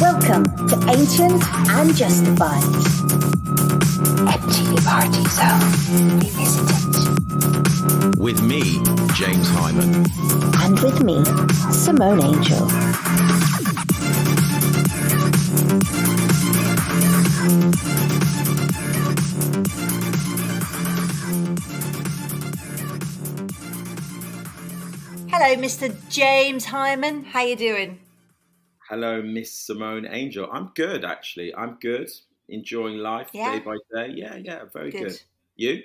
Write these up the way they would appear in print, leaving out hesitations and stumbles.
Welcome to Ancient and Justified. MTV Party Zone Revisited. With me, James Hyman. And with me, Simone Angel. Hello, Mr. James Hyman. How you doing? Hello, Miss Simone Angel. I'm good, actually. I'm good. Enjoying life day by day. Yeah, very good. You?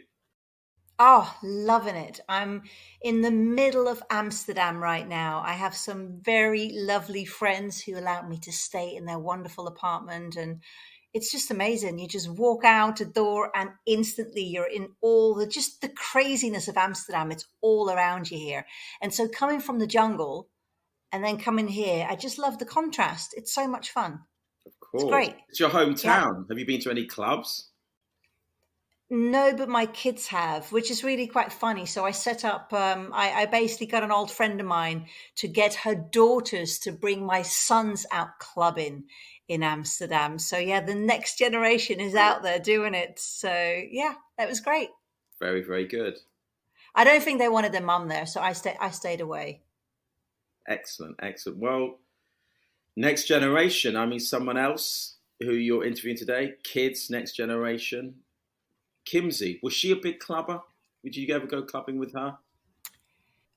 Oh, loving it. I'm in the middle of Amsterdam right now. I have some very lovely friends who allowed me to stay in their wonderful apartment, and it's just amazing. You just walk out a door and instantly you're in all the craziness of Amsterdam. It's all around you here. And so coming from the jungle and then coming here, I just love the contrast. It's so much fun. Of course. It's great. It's your hometown. Yeah. Have you been to any clubs? No, but my kids have, which is really quite funny. So I set up, I basically got an old friend of mine to get her daughters to bring my sons out clubbing in Amsterdam. So yeah, the next generation is out there doing it. So yeah, that was great. Very, very good. I don't think they wanted their mum there, so I stayed away. Excellent. Well, next generation, I mean, someone else who you're interviewing today, kids, next generation. Kimsy, was she a big clubber? Would you ever go clubbing with her?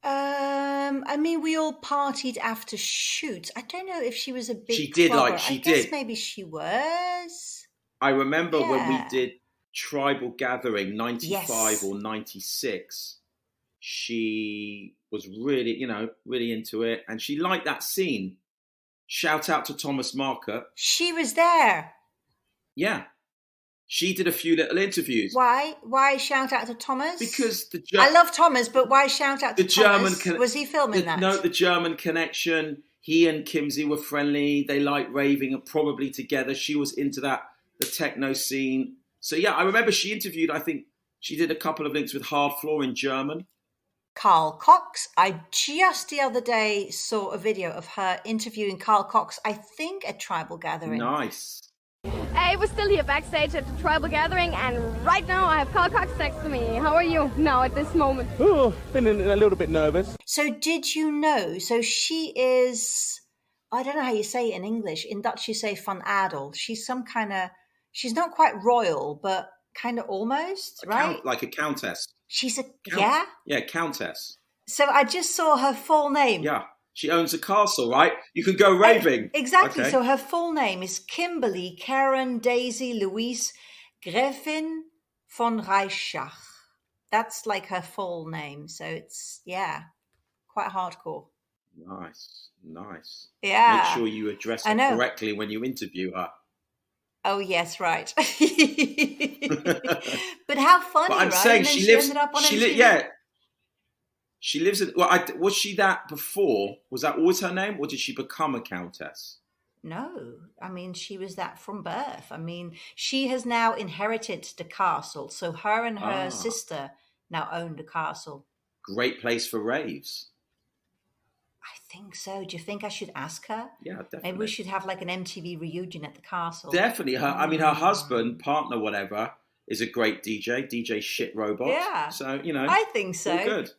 I mean, we all partied after shoots. I don't know if she was a big She did, clubber. she I did. guess maybe she was. I remember when we did Tribal Gathering, 95 or 96, she was really, really into it. And she liked that scene. Shout out to Thomas Market. She was there. Yeah. She did a few little interviews. Why? Why shout out to Thomas? Because I love Thomas, but why shout out to Thomas? Was he filming that? No, the German connection. He and Kimsy were friendly. They liked raving and probably together. She was into the techno scene. So yeah, I remember she interviewed, I think she did a couple of links with Hard Floor in German. Carl Cox. I just the other day saw a video of her interviewing Carl Cox, I think at Tribal Gathering. Nice. Hey, we're still here backstage at the Tribal Gathering, and right now I have Carl Cox next to me. How are you now at this moment? Oh, feeling a little bit nervous. So did you know, so she is, I don't know how you say it in English. In Dutch you say van adel. She's some kind of, she's not quite royal, but kind of almost, right? Like a countess. She's a, Yeah, countess. So I just saw her full name. Yeah. She owns a castle, right? You can go raving. Exactly. Okay. So her full name is Kimberly Karen Daisy Louise Gräfin von Reichach. That's like her full name. So it's, quite hardcore. Nice. Yeah. Make sure you address her correctly when you interview her. Oh, yes, right. But how funny, but I'm right? saying she ended up on MTV. She lives in... Well, was she that before? Was that always her name? Or did she become a countess? No. I mean, she was that from birth. I mean, she has now inherited the castle. So her and her sister now own the castle. Great place for raves. I think so. Do you think I should ask her? Yeah, definitely. Maybe we should have like an MTV reunion at the castle. Definitely. Her husband, partner, whatever, is a great DJ Shit Robot. Yeah. So, I think so. All good.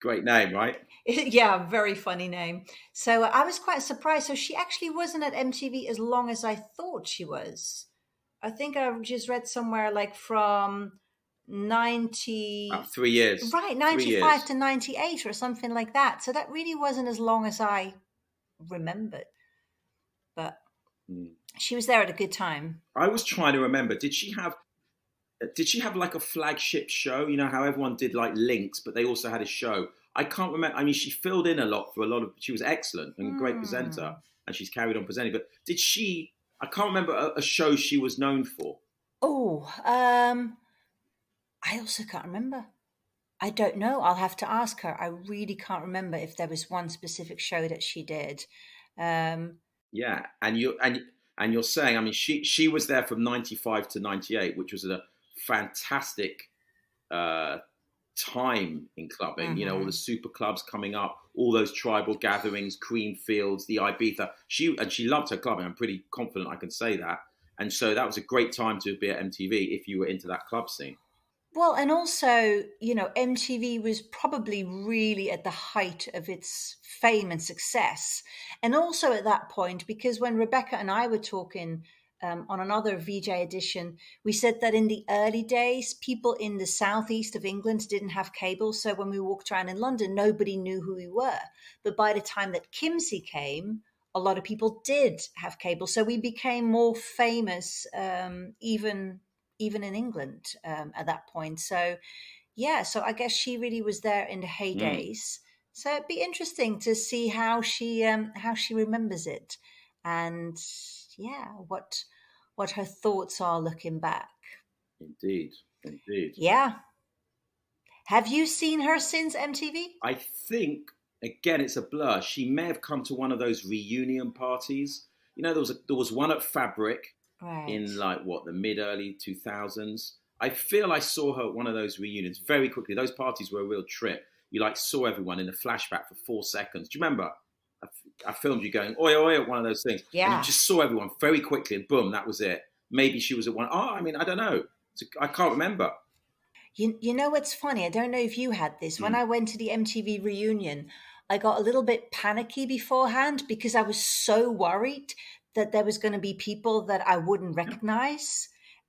Great name, right? Yeah, very funny name. So I was quite surprised. So she actually wasn't at MTV as long as I thought she was. I think I just read somewhere like from 90... About 3 years. Right, 95 to 98 or something like that. So that really wasn't as long as I remembered. But she was there at a good time. I was trying to remember, did she have like a flagship show? You know how everyone did like links, but they also had a show. I can't remember. I mean, she filled in a lot for a lot of, she was excellent and a great presenter, and she's carried on presenting. But did she, I can't remember a show she was known for. Oh, I also can't remember. I don't know. I'll have to ask her. I really can't remember if there was one specific show that she did. Yeah, and you're saying, I mean, she was there from 95 to 98, which was a fantastic time in clubbing. You know, all the super clubs coming up, all those tribal gatherings, Creamfields, the Ibiza. She loved her clubbing. I'm pretty confident I can say that. And so that was a great time to be at MTV if you were into that club scene. Well, and also, you know, MTV was probably really at the height of its fame and success. And also at that point, because when Rebecca and I were talking on another VJ edition, we said that in the early days, people in the southeast of England didn't have cable. So when we walked around in London, nobody knew who we were. But by the time that Kimsy came, a lot of people did have cable. So we became more famous, even in England at that point. So, yeah, so I guess she really was there in the heydays. So it'd be interesting to see how she remembers it, and what her thoughts are looking back. Indeed. Yeah. Have you seen her since MTV? I think, again, it's a blur. She may have come to one of those reunion parties. You know, there was one at Fabric. Right. In like the mid-early 2000s. I feel I saw her at one of those reunions very quickly. Those parties were a real trip. You like saw everyone in a flashback for 4 seconds. Do you remember? I filmed you going, oi, oi, at one of those things. Yeah. And you just saw everyone very quickly and boom, that was it. Maybe she was at one. Oh, I mean, I don't know. I can't remember. You know what's funny? I don't know if you had this. When I went to the MTV reunion, I got a little bit panicky beforehand because I was so worried that there was going to be people that I wouldn't recognize.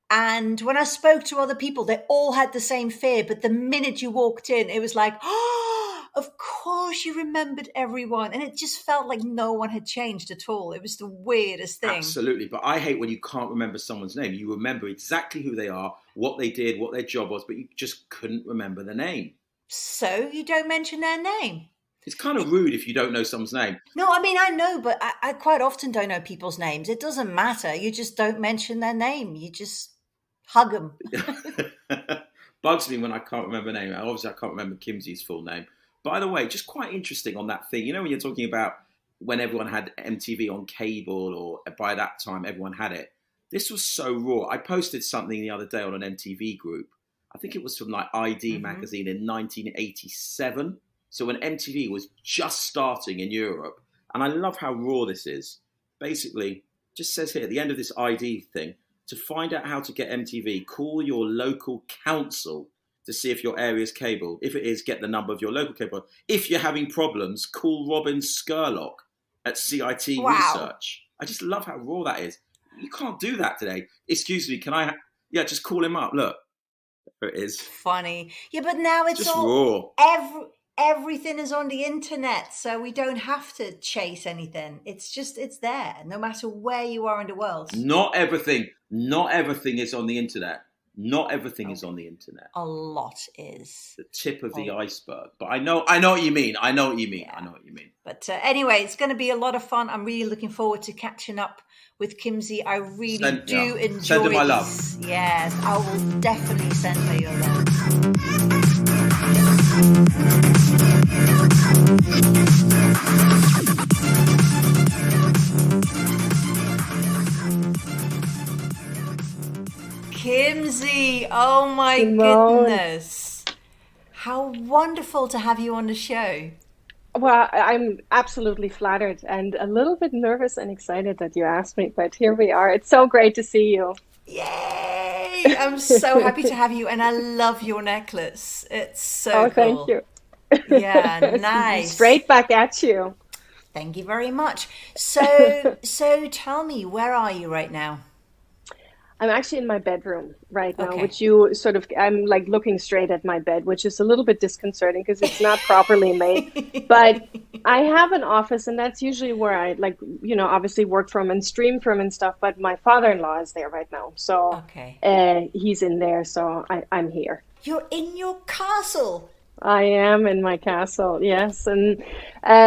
And when I spoke to other people, they all had the same fear. But the minute you walked in, it was like, oh, of course you remembered everyone. And it just felt like no one had changed at all. It was the weirdest thing. Absolutely. But I hate when you can't remember someone's name. You remember exactly who they are, what they did, what their job was, but you just couldn't remember the name. So you don't mention their name. It's kind of rude if you don't know someone's name. No, I mean, I know, but I quite often don't know people's names. It doesn't matter. You just don't mention their name. You just hug them. Bugs me when I can't remember a name. Obviously, I can't remember Kimsy's full name. By the way, just quite interesting on that thing. You know, when you're talking about when everyone had MTV on cable, or by that time everyone had it. This was so raw. I posted something the other day on an MTV group. I think it was from like ID magazine in 1987. So when MTV was just starting in Europe, and I love how raw this is. Basically, just says here at the end of this ID thing, to find out how to get MTV, call your local council to see if your area is cabled. If it is, get the number of your local cable. If you're having problems, call Robin Scurlock at CIT Research. I just love how raw that is. You can't do that today. Excuse me, can I? Just call him up. Look, there it is. Funny. Yeah, but now it's just all raw. Everything is on the internet, so we don't have to chase anything. It's there, no matter where you are in the world. Not everything is on the internet. Not everything is on the internet. A lot is. The tip of the iceberg. But I know what you mean. I know what you mean. But anyway, it's going to be a lot of fun. I'm really looking forward to catching up with Kimsy. I really enjoy send her my love. Yes, I will definitely send her your love. Kimsy, oh my goodness. How wonderful to have you on the show. Well, I'm absolutely flattered and a little bit nervous and excited that you asked me, but here we are. It's so great to see you. Yay! I'm so happy to have you, and I love your necklace. It's so cool. Thank you. Yeah, nice. Straight back at you. Thank you very much. So tell me, where are you right now? I'm actually in my bedroom right now, which I'm like looking straight at my bed, which is a little bit disconcerting because it's not properly made. But I have an office, and that's usually where I obviously work from and stream from and stuff. But my father-in-law is there right now. So he's in there. So I'm here. You're in your castle. I am in my castle, yes. And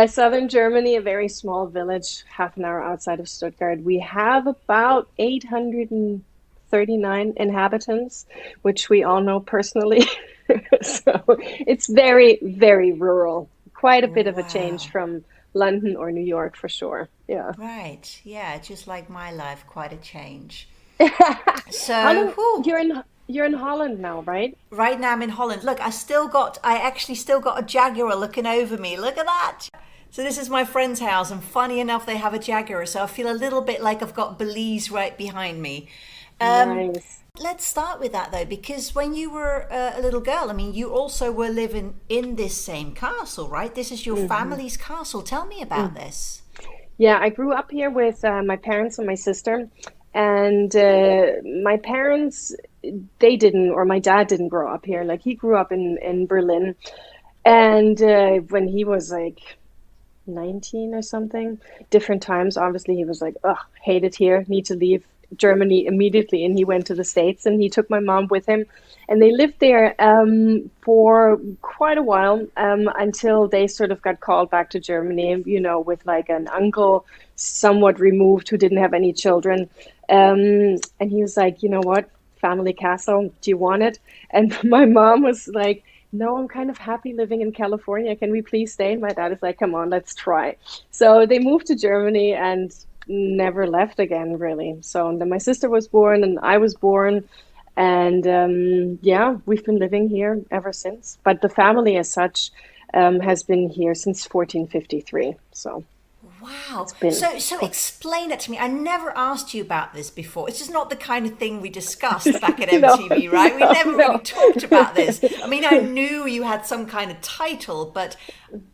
southern Germany, a very small village, half an hour outside of Stuttgart. We have about 839 inhabitants, which we all know personally. So it's very, very rural. Quite a bit of a change from London or New York for sure. Yeah. Right. Yeah, just like my life, quite a change. So you're in You're in Holland now, right? Right now I'm in Holland. Look, I actually still got a Jaguar looking over me. Look at that. So this is my friend's house, and funny enough, they have a Jaguar, so I feel a little bit like I've got Belize right behind me. Nice. Let's start with that though, because when you were a little girl, I mean, you also were living in this same castle, right? This is your family's castle. Tell me about this. Yeah, I grew up here with my parents and my sister. And my parents, they didn't, or my dad didn't grow up here. Like, he grew up in Berlin. And when he was like 19 or something, different times, obviously, he was like, ugh, hate it here, need to leave Germany immediately. And he went to the States, and he took my mom with him. And they lived there for quite a while until they sort of got called back to Germany, you know, with like an uncle somewhat removed who didn't have any children. And he was like, you know what, family castle, do you want it? And my mom was like, no, I'm kind of happy living in California. Can we please stay? And my dad is like, come on, let's try. So they moved to Germany and never left again, really. So then my sister was born and I was born. And yeah, we've been living here ever since. But the family as such has been here since 1453. So. Wow. So explain it to me. I never asked you about this before. It's just not the kind of thing we discussed back at MTV, right? We never really talked about this. I mean, I knew you had some kind of title, but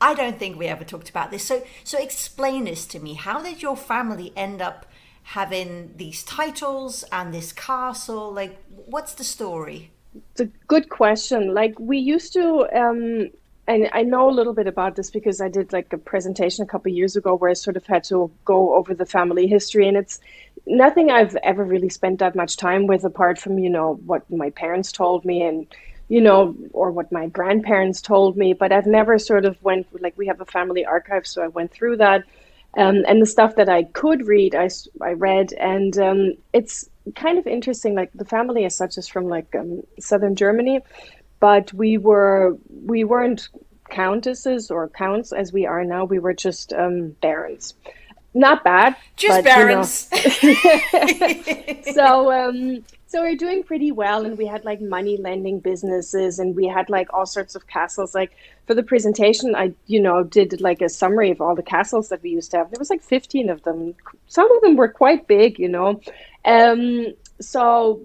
I don't think we ever talked about this. So explain this to me. How did your family end up having these titles and this castle? Like, what's the story? It's a good question. Like, we used to... and I know a little bit about this because I did like a presentation a couple of years ago where I sort of had to go over the family history, and it's nothing I've ever really spent that much time with apart from, you know, what my parents told me and, you know, or what my grandparents told me, but I've never sort of went, like, we have a family archive, so I went through that. And the stuff that I could read, I read, and it's kind of interesting, like the family as such is from like southern Germany, but we weren't countesses or counts as we are now. We were just barons. Not bad. Just but, barons. You know. So we're doing pretty well, and we had like money lending businesses, and we had like all sorts of castles. Like for the presentation, I, you know, did like a summary of all the castles that we used to have. There was like 15 of them. Some of them were quite big, you know. So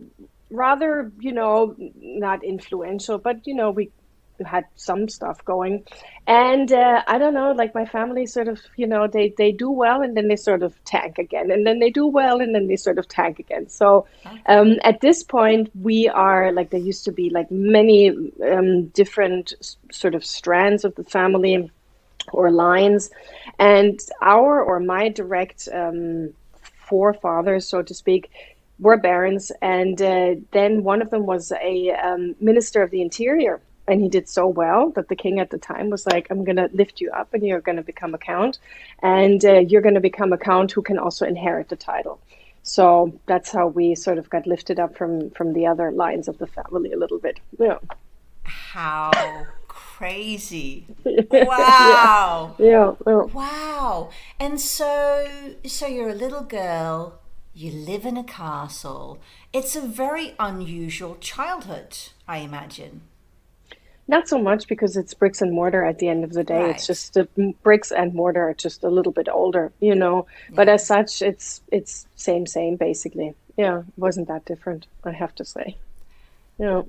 rather, you know, not influential, but, you know, we had some stuff going. And I don't know, like my family sort of, you know, they do well and then they sort of tank again. And then they do well and then they sort of tank again. So at this point, we are like, there used to be like many different sort of strands of the family or lines. And my direct forefathers, so to speak, were barons, and then one of them was a minister of the interior, and he did so well that the king at the time was like, I'm going to lift you up and you're going to become a count, and you're going to become a count who can also inherit the title. So that's how we sort of got lifted up from the other lines of the family a little bit. Yeah. How crazy. Wow. Yeah. Wow. And so you're a little girl. You live in a castle. It's a very unusual childhood, I imagine. Not so much because it's bricks and mortar at the end of the day. Right. It's just the bricks and mortar are just a little bit older, you know. Yeah. But as such, it's same basically. Yeah, it wasn't that different, I have to say. Yeah.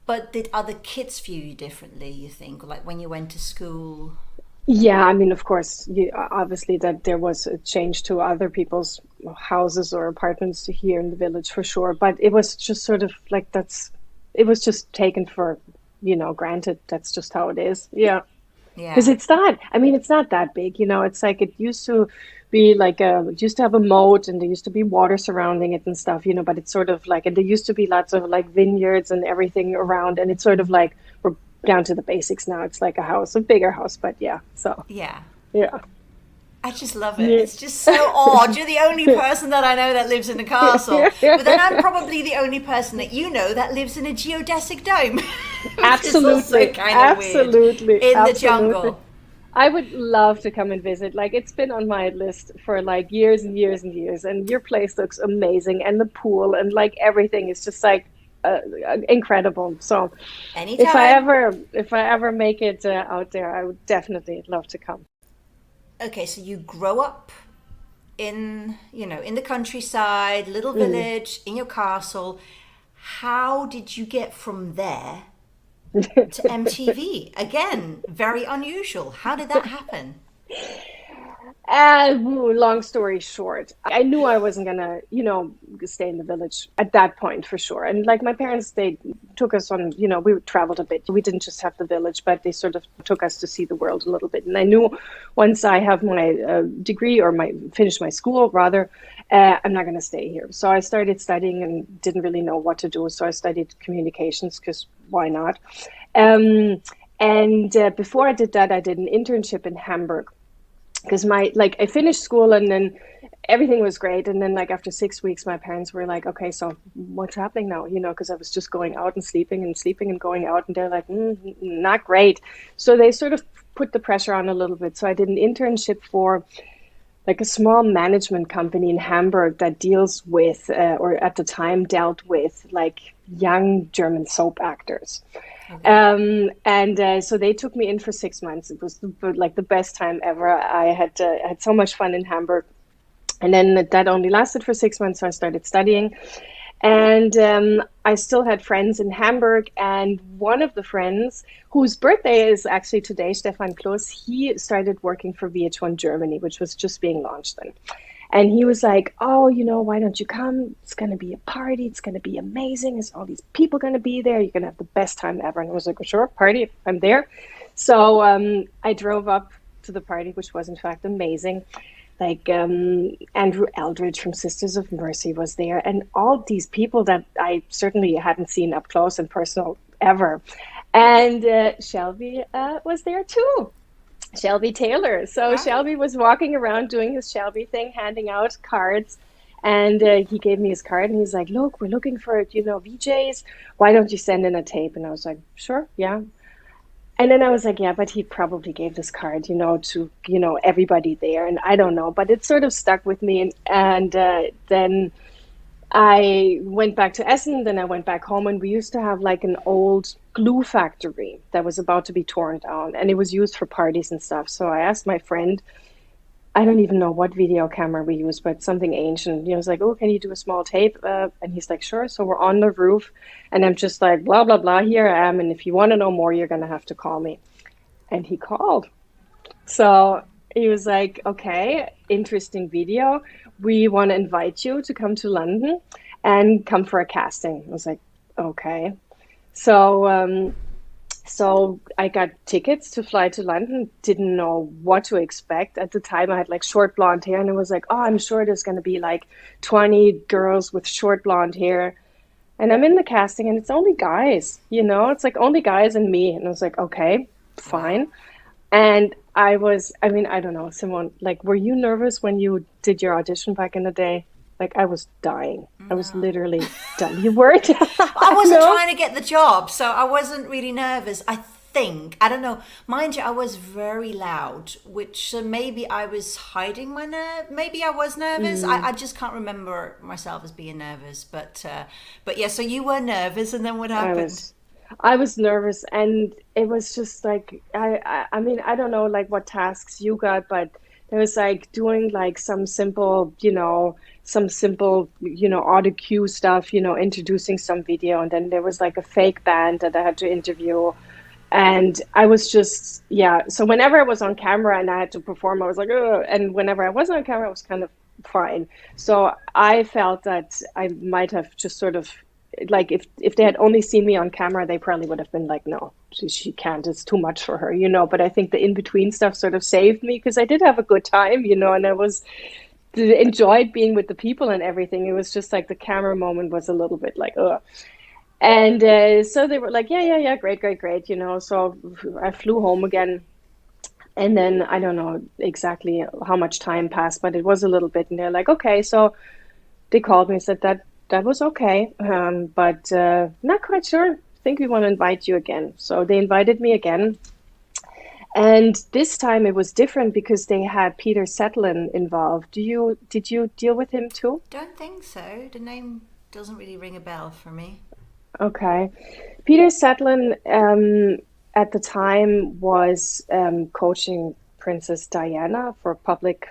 But did other kids view you differently, you think? Like when you went to school? Yeah, I mean, of course, obviously that there was a change to other people's houses or apartments here in the village for sure. But it was just sort of like it was just taken for, you know, granted. That's just how it is. Yeah. Yeah. Because it's not that big, you know. It's like it used to be like it used to have a moat and there used to be water surrounding it and stuff, you know, but it's sort of like, and there used to be lots of like vineyards and everything around, and it's sort of like we're down to the basics now. It's like a bigger house, but yeah. So yeah. I just love it. It's just so odd. You're the only person that I know that lives in a castle. But then I'm probably the only person that you know that lives in a geodesic dome. Absolutely. Absolutely. In the jungle. I would love to come and visit. Like, it's been on my list for like years and years and years. And your place looks amazing. And the pool and like everything is just like incredible. So Anytime. if I ever make it out there, I would definitely love to come. Okay, so you grow up in, in the countryside, little Mm. village, in your castle. How did you get from there to MTV? Again, very unusual. How did that happen? Long story short, I knew I wasn't gonna, stay in the village at that point for sure. And like my parents, they took us on, we traveled a bit. We didn't just have the village, but they sort of took us to see the world a little bit. And I knew once I have my degree or finish my school rather, I'm not gonna stay here. So I started studying and didn't really know what to do. So I studied communications because why not? And before I did that, I did an internship in Hamburg because I finished school and then everything was great, and then like after 6 weeks my parents were like, okay, so what's happening now, because I was just going out and sleeping and going out, and they're like, not great. So they sort of put the pressure on a little bit. So I did an internship for like a small management company in Hamburg that deals with or at the time dealt with like young German soap actors. So they took me in for 6 months. It was like the best time ever. I had so much fun in Hamburg. And then that only lasted for 6 months. So I started studying. And I still had friends in Hamburg. And one of the friends whose birthday is actually today, Stefan Kloß, he started working for VH1 Germany, which was just being launched then. And he was like, oh, why don't you come? It's going to be a party. It's going to be amazing. There's all these people going to be there. You're going to have the best time ever. And I was like, well, sure, party. I'm there. So I drove up to the party, which was, in fact, amazing. Like Andrew Eldridge from Sisters of Mercy was there. And all these people that I certainly hadn't seen up close and personal ever. And Shelby was there, too. Shelby Taylor. So Shelby was walking around doing his Shelby thing, handing out cards. And he gave me his card and he's like, look, we're looking for, VJs. Why don't you send in a tape? And I was like, sure, yeah. And then I was like, yeah, but he probably gave this card, to, everybody there. And I don't know, but it sort of stuck with me. And then I went back to Essen, then I went back home, and we used to have like an old glue factory that was about to be torn down, and it was used for parties and stuff. So I asked my friend, I don't even know what video camera we used, but something ancient. He was like, oh, can you do a small tape? And he's like, sure. So we're on the roof, and I'm just like, blah, blah, blah, here I am. And if you want to know more, you're going to have to call me. And he called. So he was like, okay, interesting video. We want to invite you to come to London and come for a casting. I was like, okay. So I got tickets to fly to London, didn't know what to expect. At the time, I had like short blonde hair, and I was like, oh, I'm sure there's going to be like 20 girls with short blonde hair. And I'm in the casting, and it's only guys, it's like only guys and me. And I was like, okay, fine. And I don't know, Simone, like, were you nervous when you did your audition back in the day? Like, I was dying. No. I was literally dying. You weren't? I wasn't trying to get the job, so I wasn't really nervous. I think, I don't know, mind you, I was very loud, which maybe I was hiding my nerve. Maybe I was nervous. I just can't remember myself as being nervous. But yeah, so you were nervous, and then what happened? I was nervous, and it was just like, I mean, I don't know like what tasks you got, but it was like doing like some simple, audio cue stuff, introducing some video. And then there was like a fake band that I had to interview. And I was just, so whenever I was on camera and I had to perform, I was like, ugh. And whenever I wasn't on camera, I was kind of fine. So I felt that I might have just sort of, like if they had only seen me on camera, they probably would have been like, no, she can't, it's too much for her, but I think the in-between stuff sort of saved me, because I did have a good time, and I enjoyed being with the people and everything. It was just like the camera moment was a little bit like, ugh. And so they were like, yeah, great. So I flew home again. And then I don't know exactly how much time passed, but it was a little bit. And they're like, okay, so they called me and said that was okay, but not quite sure. I think we want to invite you again. So they invited me again. And this time it was different because they had Peter Setlin involved. Did you deal with him too? Don't think so. The name doesn't really ring a bell for me. Okay. Peter Settler at the time was coaching Princess Diana for public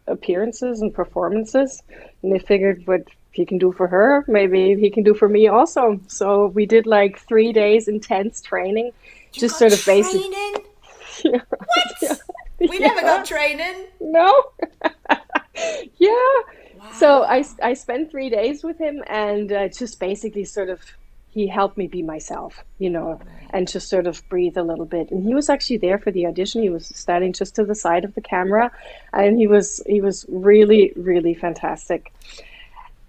appearances and performances. And they figured what he can do for her, maybe he can do for me also. So we did like 3 days intense training, You just got sort of basic. training? Yeah, What? yeah, We never yeah. got training. No. Yeah. So Wow. I spent 3 days with him, and just basically sort of he helped me be myself, Right. and just sort of breathe a little bit. And he was actually there for the audition. He was standing just to the side of the camera, and he was really, really fantastic.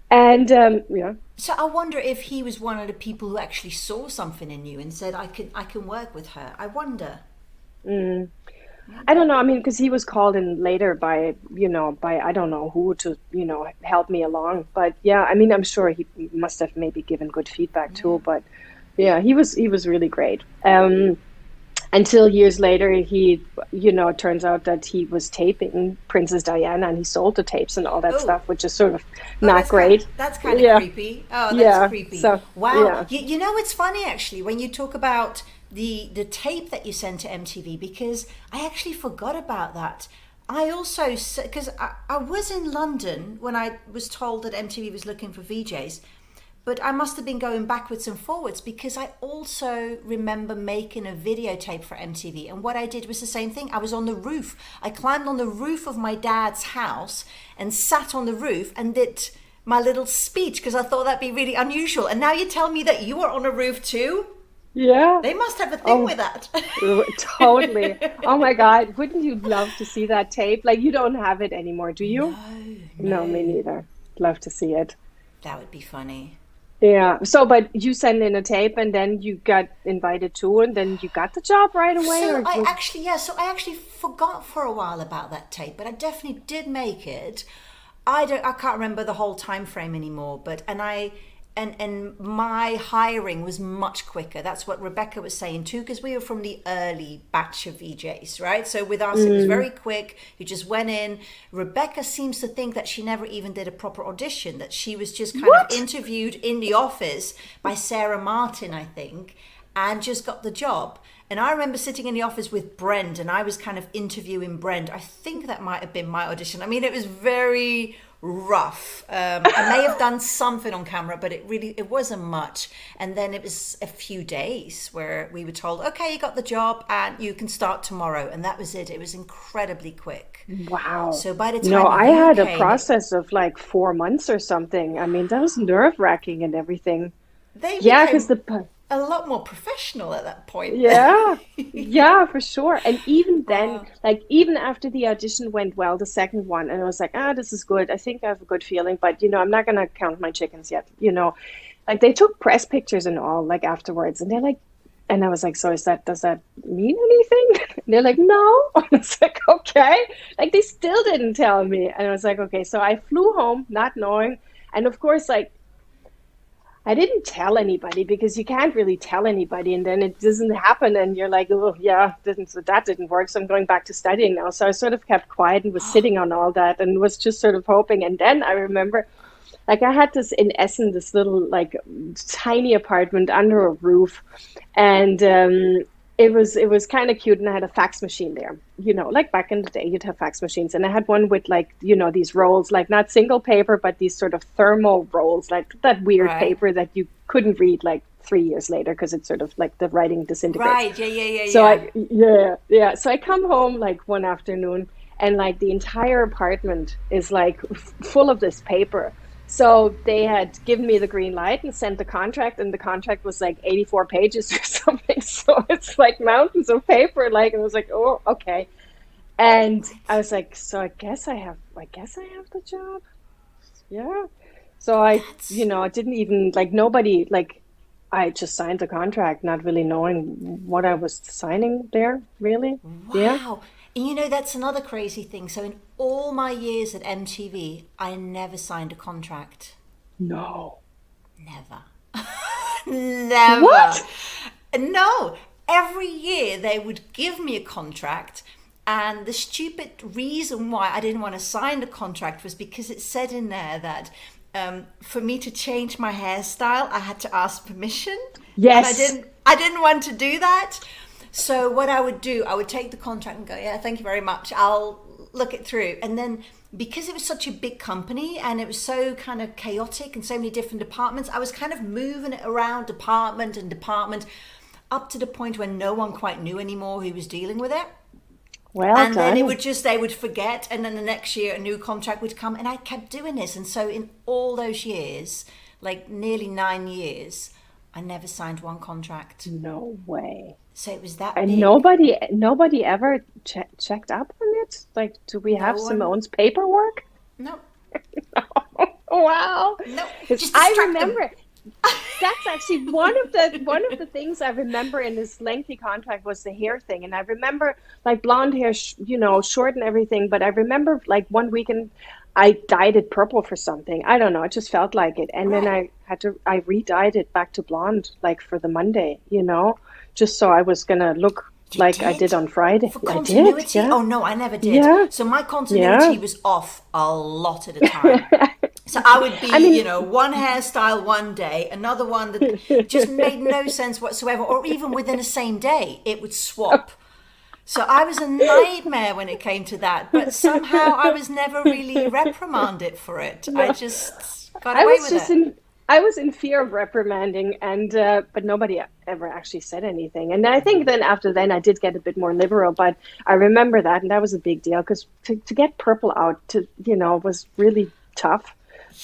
And yeah. So I wonder if he was one of the people who actually saw something in you and said, I can work with her. I wonder. Mm. I don't know. I mean, because he was called in later by I don't know who to, help me along. But yeah, I mean, I'm sure he must have maybe given good feedback Yeah. too. But yeah, he was really great. Until years later, it turns out that he was taping Princess Diana, and he sold the tapes and all that Oh, stuff, which is sort of oh, not great. that's kind of Yeah, creepy. Oh, that's yeah. creepy. So Wow. yeah. You know, it's funny actually when you talk about the tape that you sent to MTV, because I actually forgot about that. I also, because I was in London when I was told that MTV was looking for VJs, but I must have been going backwards and forwards because I also remember making a videotape for MTV. And what I did was the same thing. I was on the roof. I climbed on the roof of my dad's house and sat on the roof and did my little speech because I thought that'd be really unusual. And now you tell me that you were on a roof too? Yeah. They must have a thing Oh, with that. totally. Oh my God. Wouldn't you love to see that tape? Like, you don't have it anymore, do you? No, No, me no. neither. Love to see it. That would be funny. Yeah. So, but you send in a tape and then you got invited to, and then you got the job right away, So or I was, actually, yeah, so I actually forgot for a while about that tape, but I definitely did make it. I can't remember the whole time frame anymore, but and my hiring was much quicker. That's what Rebecca was saying too, because we were from the early batch of VJs, right? So with us, it was mm, very quick. You just went in. Rebecca seems to think that she never even did a proper audition, that she was just kind of what? interviewed in the office by Sarah Martin, I think, and just got the job. And I remember sitting in the office with Brent, and I was kind of interviewing Brent. I think that might have been my audition. I mean, it was very rough. I may have done something on camera, but it wasn't much. And then it was a few days where we were told, okay, you got the job and you can start tomorrow. And that was it. It was incredibly quick. Wow. So by the No, time I you had a came, process of like 4 months or something. I mean, that was nerve-wracking and everything. they Yeah, because became the a lot more professional at that point. Yeah, yeah, for sure. And even then, Wow. like even after the audition went well, the second one, and I was like, this is good. I think I have a good feeling, but I'm not gonna count my chickens yet. Like they took press pictures and all, like afterwards, and they're like, and I was like, so does that mean anything? And they're like, no. I was like, okay. Like they still didn't tell me, and I was like, okay. So I flew home, not knowing, and of course, like I didn't tell anybody because you can't really tell anybody, and then it doesn't happen, and you're like, oh yeah, that didn't work, so I'm going back to studying now. So I sort of kept quiet and was sitting on all that and was just sort of hoping. And then I remember, like I had this in Essen, this little like tiny apartment under a roof, and it was kind of cute, and I had a fax machine there. Like back in the day, you'd have fax machines, and I had one with like these rolls, like not single paper, but these sort of thermal rolls, like that weird Right. paper that you couldn't read like 3 years later because it's sort of like the writing disintegrates. Right. Yeah, yeah, yeah, So yeah. yeah. So I come home like one afternoon, and like the entire apartment is like full of this paper. So they had given me the green light and sent the contract, and the contract was like 84 pages or something. So it's like mountains of paper, like, and I was like, oh, okay. And I was like, so I guess I have the job. Yeah. So That's I didn't even like nobody like I just signed the contract, not really knowing what I was signing there, really. Yeah. wow. And that's another crazy thing. So in all my years at MTV, I never signed a contract. No. Never. Never. What? No. Every year they would give me a contract. And the stupid reason why I didn't want to sign the contract was because it said in there that for me to change my hairstyle, I had to ask permission. Yes. And I didn't want to do that. So what I would do, I would take the contract and go, yeah, thank you very much. I'll look it through. And then because it was such a big company and it was so kind of chaotic and so many different departments, I was kind of moving it around department and department up to the point where no one quite knew anymore who was dealing with it. Well and done. then they would forget, and then the next year a new contract would come, and I kept doing this. And so in all those years, like nearly 9 years, I never signed one contract. No way. So it was that And big. nobody ever checked up on it? Like, do we have Simone's paperwork? No. Wow. No. I remember. That's actually one of the things I remember in this lengthy contract was the hair thing. And I remember like blonde hair, short and everything. But I remember like one weekend I dyed it purple for something. I don't know. It just felt like it. And then I re-dyed it back to blonde, like for the Monday, just so I was going to look like I did on Friday. For continuity? I did, yeah. Oh, no, I never did. Yeah. So my continuity was off a lot at a time. So I would be, one hairstyle one day, another one that just made no sense whatsoever, or even within the same day, it would swap. So I was a nightmare when it came to that, but somehow I was never really reprimanded for it. I just got away with it. I was in fear of reprimanding, and but nobody ever actually said anything. And I think then after then I did get a bit more liberal, but I remember that, and that was a big deal because to get purple out was really tough.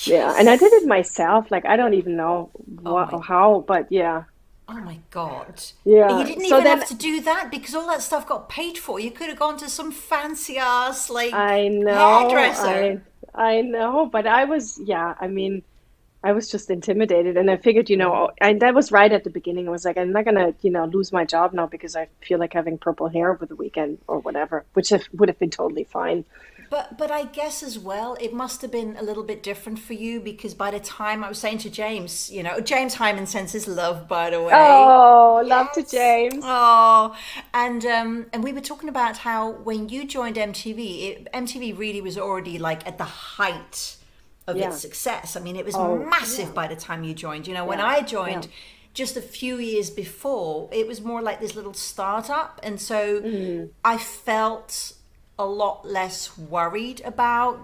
Yeah, and I did it myself. Like I don't even know how, but yeah. Oh my God. Yeah. And you didn't even have to do that because all that stuff got paid for. You could have gone to some fancy ass hairdresser. I know, but I was just intimidated, and I figured, and that was right at the beginning. I was like, I'm not gonna, lose my job now because I feel like having purple hair over the weekend or whatever, which would have been totally fine. But I guess as well, it must have been a little bit different for you because by the time I was saying to James, James Hyman sends his love, by the way. Oh, love to James. Oh, and we were talking about how when you joined MTV, MTV really was already like at the height of its success. I mean, it was massive by the time you joined. When I joined just a few years before, it was more like this little startup. And so I felt a lot less worried about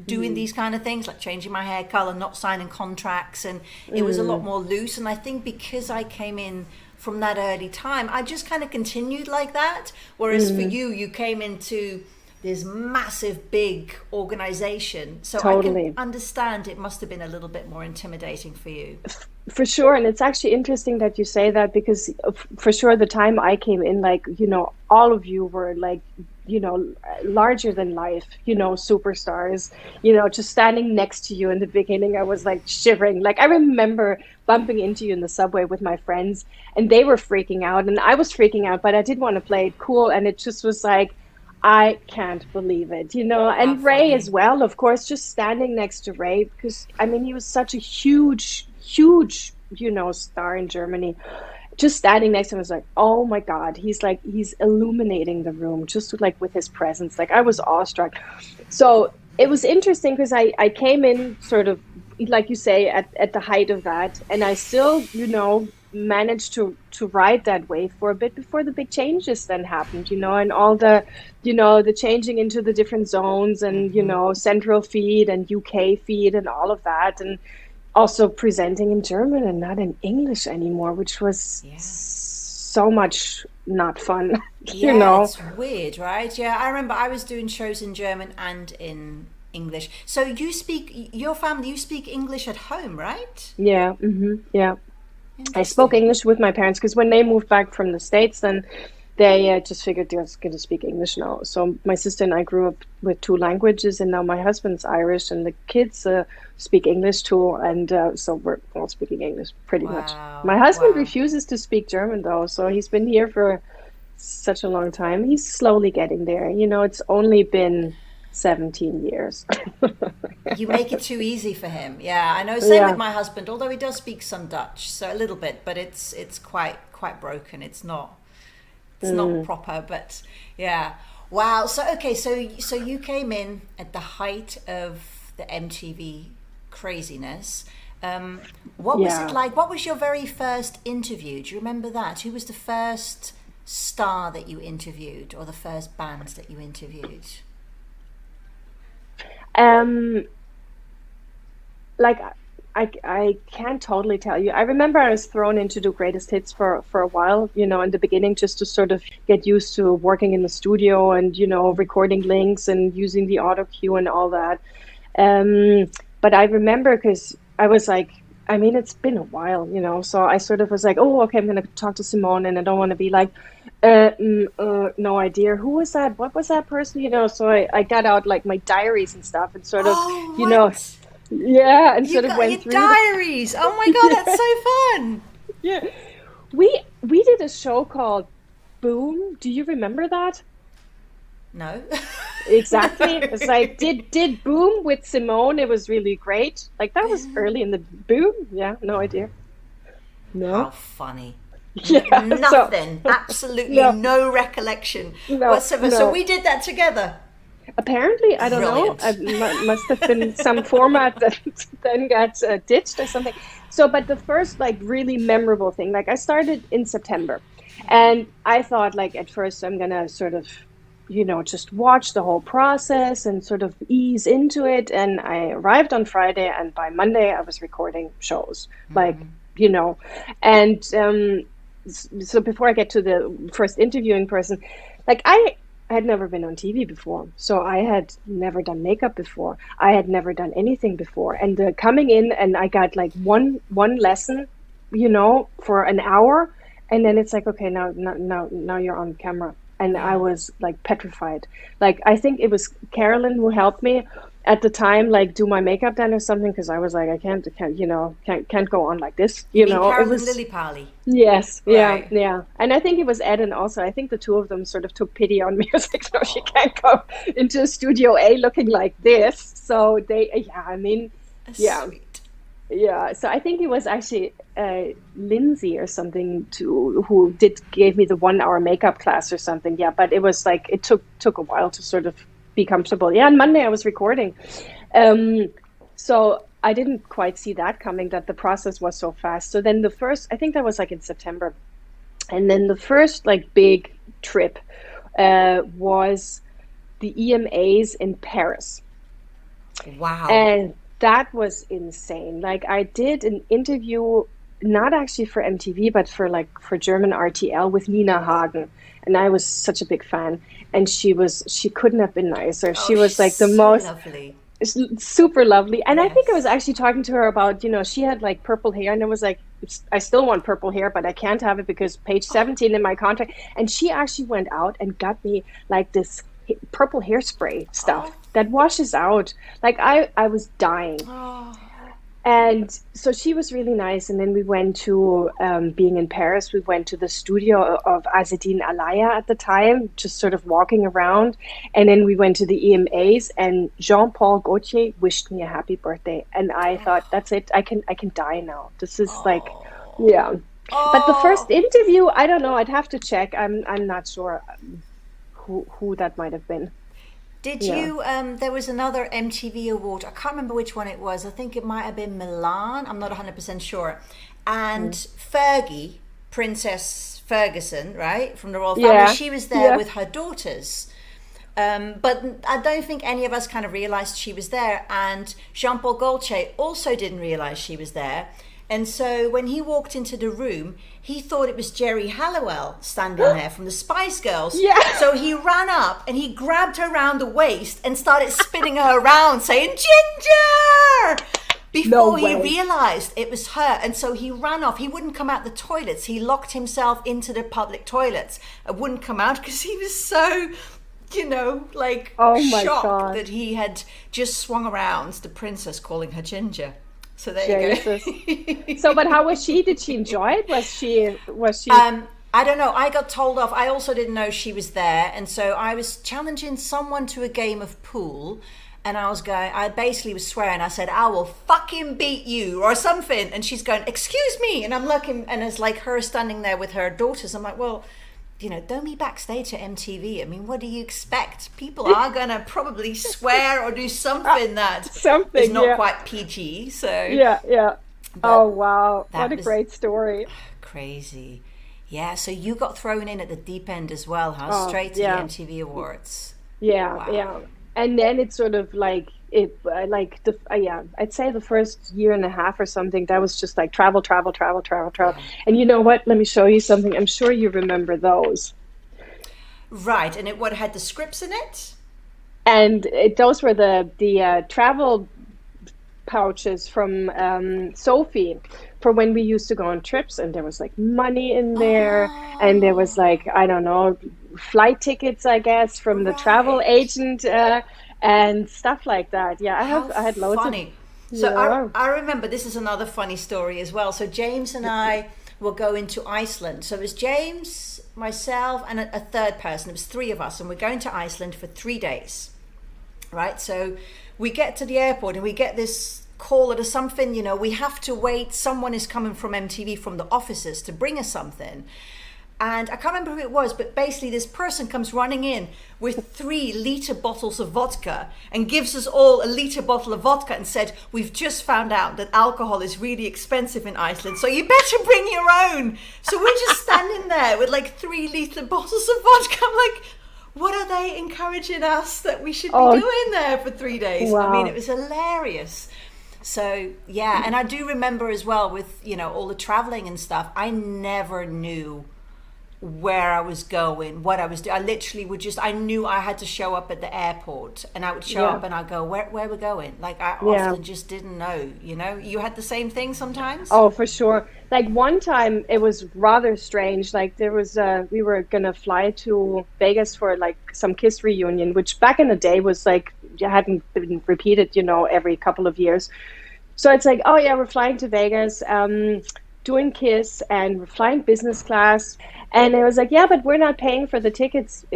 doing these kind of things, like changing my hair color, not signing contracts. And it was a lot more loose. And I think because I came in from that early time, I just kind of continued like that. Whereas for you came into this massive, big organization. So totally. I can understand it must have been a little bit more intimidating for you. For sure. And it's actually interesting that you say that because for sure the time I came in, like, all of you were like, larger than life, superstars, just standing next to you in the beginning. I was like shivering. Like I remember bumping into you in the subway with my friends and they were freaking out and I was freaking out, but I did want to play it cool. And it just was like, I can't believe it, and Ray as well, of course, just standing next to Ray, because he was such a huge, star in Germany. Just standing next to him was like, oh my God, he's illuminating the room just like with his presence. Like I was awestruck. So it was interesting because I came in sort of, like you say, at the height of that. And I still, managed to ride that wave for a bit before the big changes then happened, and all the, the changing into the different zones and, central feed and UK feed and all of that. And also presenting in German and not in English anymore, which was so much not fun. It's weird, right? Yeah, I remember I was doing shows in German and in English. So you speak English at home, right? Yeah, yeah. I spoke English with my parents because when they moved back from the States, then they just figured they were going to speak English now. So my sister and I grew up with two languages, and now my husband's Irish, and the kids speak English too, and so we're all speaking English pretty much. My husband refuses to speak German though, so he's been here for such a long time. He's slowly getting there. It's only been 17 years. You make it too easy for him. Yeah, I know. Same with my husband, although he does speak some Dutch, so a little bit, but it's quite broken. It's not proper, but yeah. Wow. So okay, so you came in at the height of the MTV craziness. What was it like? What was your very first interview? Do you remember that? Who was the first star that you interviewed, or the first band that you interviewed? Like I can't totally tell you. I remember I was thrown into the greatest hits for a while, in the beginning, just to sort of get used to working in the studio and, recording links and using the auto cue and all that. But I remember, because I was like, it's been a while, so I sort of was like, oh, okay, I'm going to talk to Simone, and I don't want to be like, no idea. Who was that? What was that person? So I got out like my diaries and stuff and sort of, yeah, and sort of went through diaries. Oh my God, that's so fun. Yeah. We did a show called Boom. Do you remember that? No. Exactly. It's like did Boom with Simone. It was really great. Like that was early in the Boom. Yeah, no idea. No. How funny. Yeah, Nothing. Absolutely no recollection whatsoever. So we did that together. Apparently, I don't know. Must have been some format that then got ditched or something. So, but the first like really memorable thing, like I started in September, and I thought like at first I'm gonna sort of, just watch the whole process and sort of ease into it. And I arrived on Friday, and by Monday I was recording shows, like and so before I get to the first interviewing person, like I had never been on TV before, so I had never done makeup before. I had never done anything before, and coming in, and I got like one lesson, for an hour, and then it's like, okay, now you're on camera, and I was like petrified. Like I think it was Carolyn who helped me at the time, like do my makeup then or something, because I was like, I can't go on like this, Carolyn it was Lily Pally. Yes, right. yeah, and I think it was Ed, and also I think the two of them sort of took pity on me. I was like, no, she can't go into Studio A looking like this. So they, Sweet. Yeah. So I think it was actually Lindsay or something who gave me the 1 hour makeup class or something. Yeah, but it was like it took a while to sort of be comfortable. Yeah, on Monday I was recording, so I didn't quite see that coming, that the process was so fast. So then I think that was like in September, and then the first like big trip was the EMAs in Paris. Wow. And that was insane. Like I did an interview, not actually for MTV, but for German RTL with Nina Hagen. And I was such a big fan. And she couldn't have been nicer. She was like the most lovely. Super lovely. And Yes. I think I was actually talking to her about, she had like purple hair, and it was like, I still want purple hair, but I can't have it because page 17 in my contract. And she actually went out and got me like this purple hairspray stuff that washes out. Like I was dying. And so she was really nice. And then we went to, being in Paris, we went to the studio of Azedine Alaya at the time, just sort of walking around. And then we went to the EMAs, and Jean-Paul Gaultier wished me a happy birthday. And I thought, that's it. I can die now. This is like, yeah. But the first interview, I don't know. I'd have to check. I'm not sure who that might have been. Did you, there was another MTV award, I can't remember which one it was, I think it might have been Milan, I'm not 100% sure, and Fergie, Princess Ferguson, right, from the Royal Family, she was there with her daughters, but I don't think any of us kind of realised she was there, and Jean-Paul Gaultier also didn't realise she was there, and so when he walked into the room, he thought it was Jerry Halliwell standing there from the Spice Girls. Yeah. So he ran up and he grabbed her around the waist and started spinning her around, saying, "Ginger!" Before he realised it was her. And so he ran off. He wouldn't come out the toilets. He locked himself into the public toilets and wouldn't come out because he was so, shocked that he had just swung around the princess calling her Ginger. So there you go. So, but how was she? Did she enjoy it? Was she? I don't know. I got told off. I also didn't know she was there, and so I was challenging someone to a game of pool, and I basically was swearing. I said, "I will fucking beat you," or something. And she's going, "Excuse me," and I'm looking, and it's like her standing there with her daughters. I'm like, well, don't be backstage at MTV. I mean, what do you expect? People are going to probably swear or do something that is not quite PG. So yeah. Oh, wow. What a great story. Crazy. Yeah, so you got thrown in at the deep end as well, huh? Straight to the MTV Awards. Yeah, wow. Yeah. And then it's sort of like, I'd say the first year and a half or something, that was just like travel. Yeah. And you know what? Let me show you something. I'm sure you remember those. Right, and what had the scripts in it? And those were the travel pouches from Sophie for when we used to go on trips, and there was like money in there, and there was like, I don't know, flight tickets, I guess, from the travel agent and stuff like that. Yeah, I had loads funny. of. So Yeah. I remember, this is another funny story as well. So James and I were going to Iceland. So it was James, myself, and a third person. It was three of us, and we're going to Iceland for 3 days. Right, so we get to the airport and we get this call or something, we have to wait. Someone is coming from MTV from the offices to bring us something. And I can't remember who it was, but basically this person comes running in with 3-liter bottles of vodka and gives us all a liter bottle of vodka and said, we've just found out that alcohol is really expensive in Iceland, so you better bring your own. So we're just standing there with like 3-liter bottles of vodka. I'm like, what are they encouraging us that we should be doing there for 3 days? Wow. I mean, it was hilarious. So, yeah, and I do remember as well with, all the traveling and stuff, I never knew where I was going, what I was doing. I literally I knew I had to show up at the airport, and I would show up and I'd go, where we're going? Like, I often just didn't know, You had the same thing sometimes? Oh, for sure. Like one time it was rather strange. Like there was, we were going to fly to Vegas for like some KISS reunion, which back in the day was like, hadn't been repeated, every couple of years. So it's like, oh yeah, we're flying to Vegas, doing KISS, and we're flying business class. And it was like, yeah, but we're not paying for the tickets,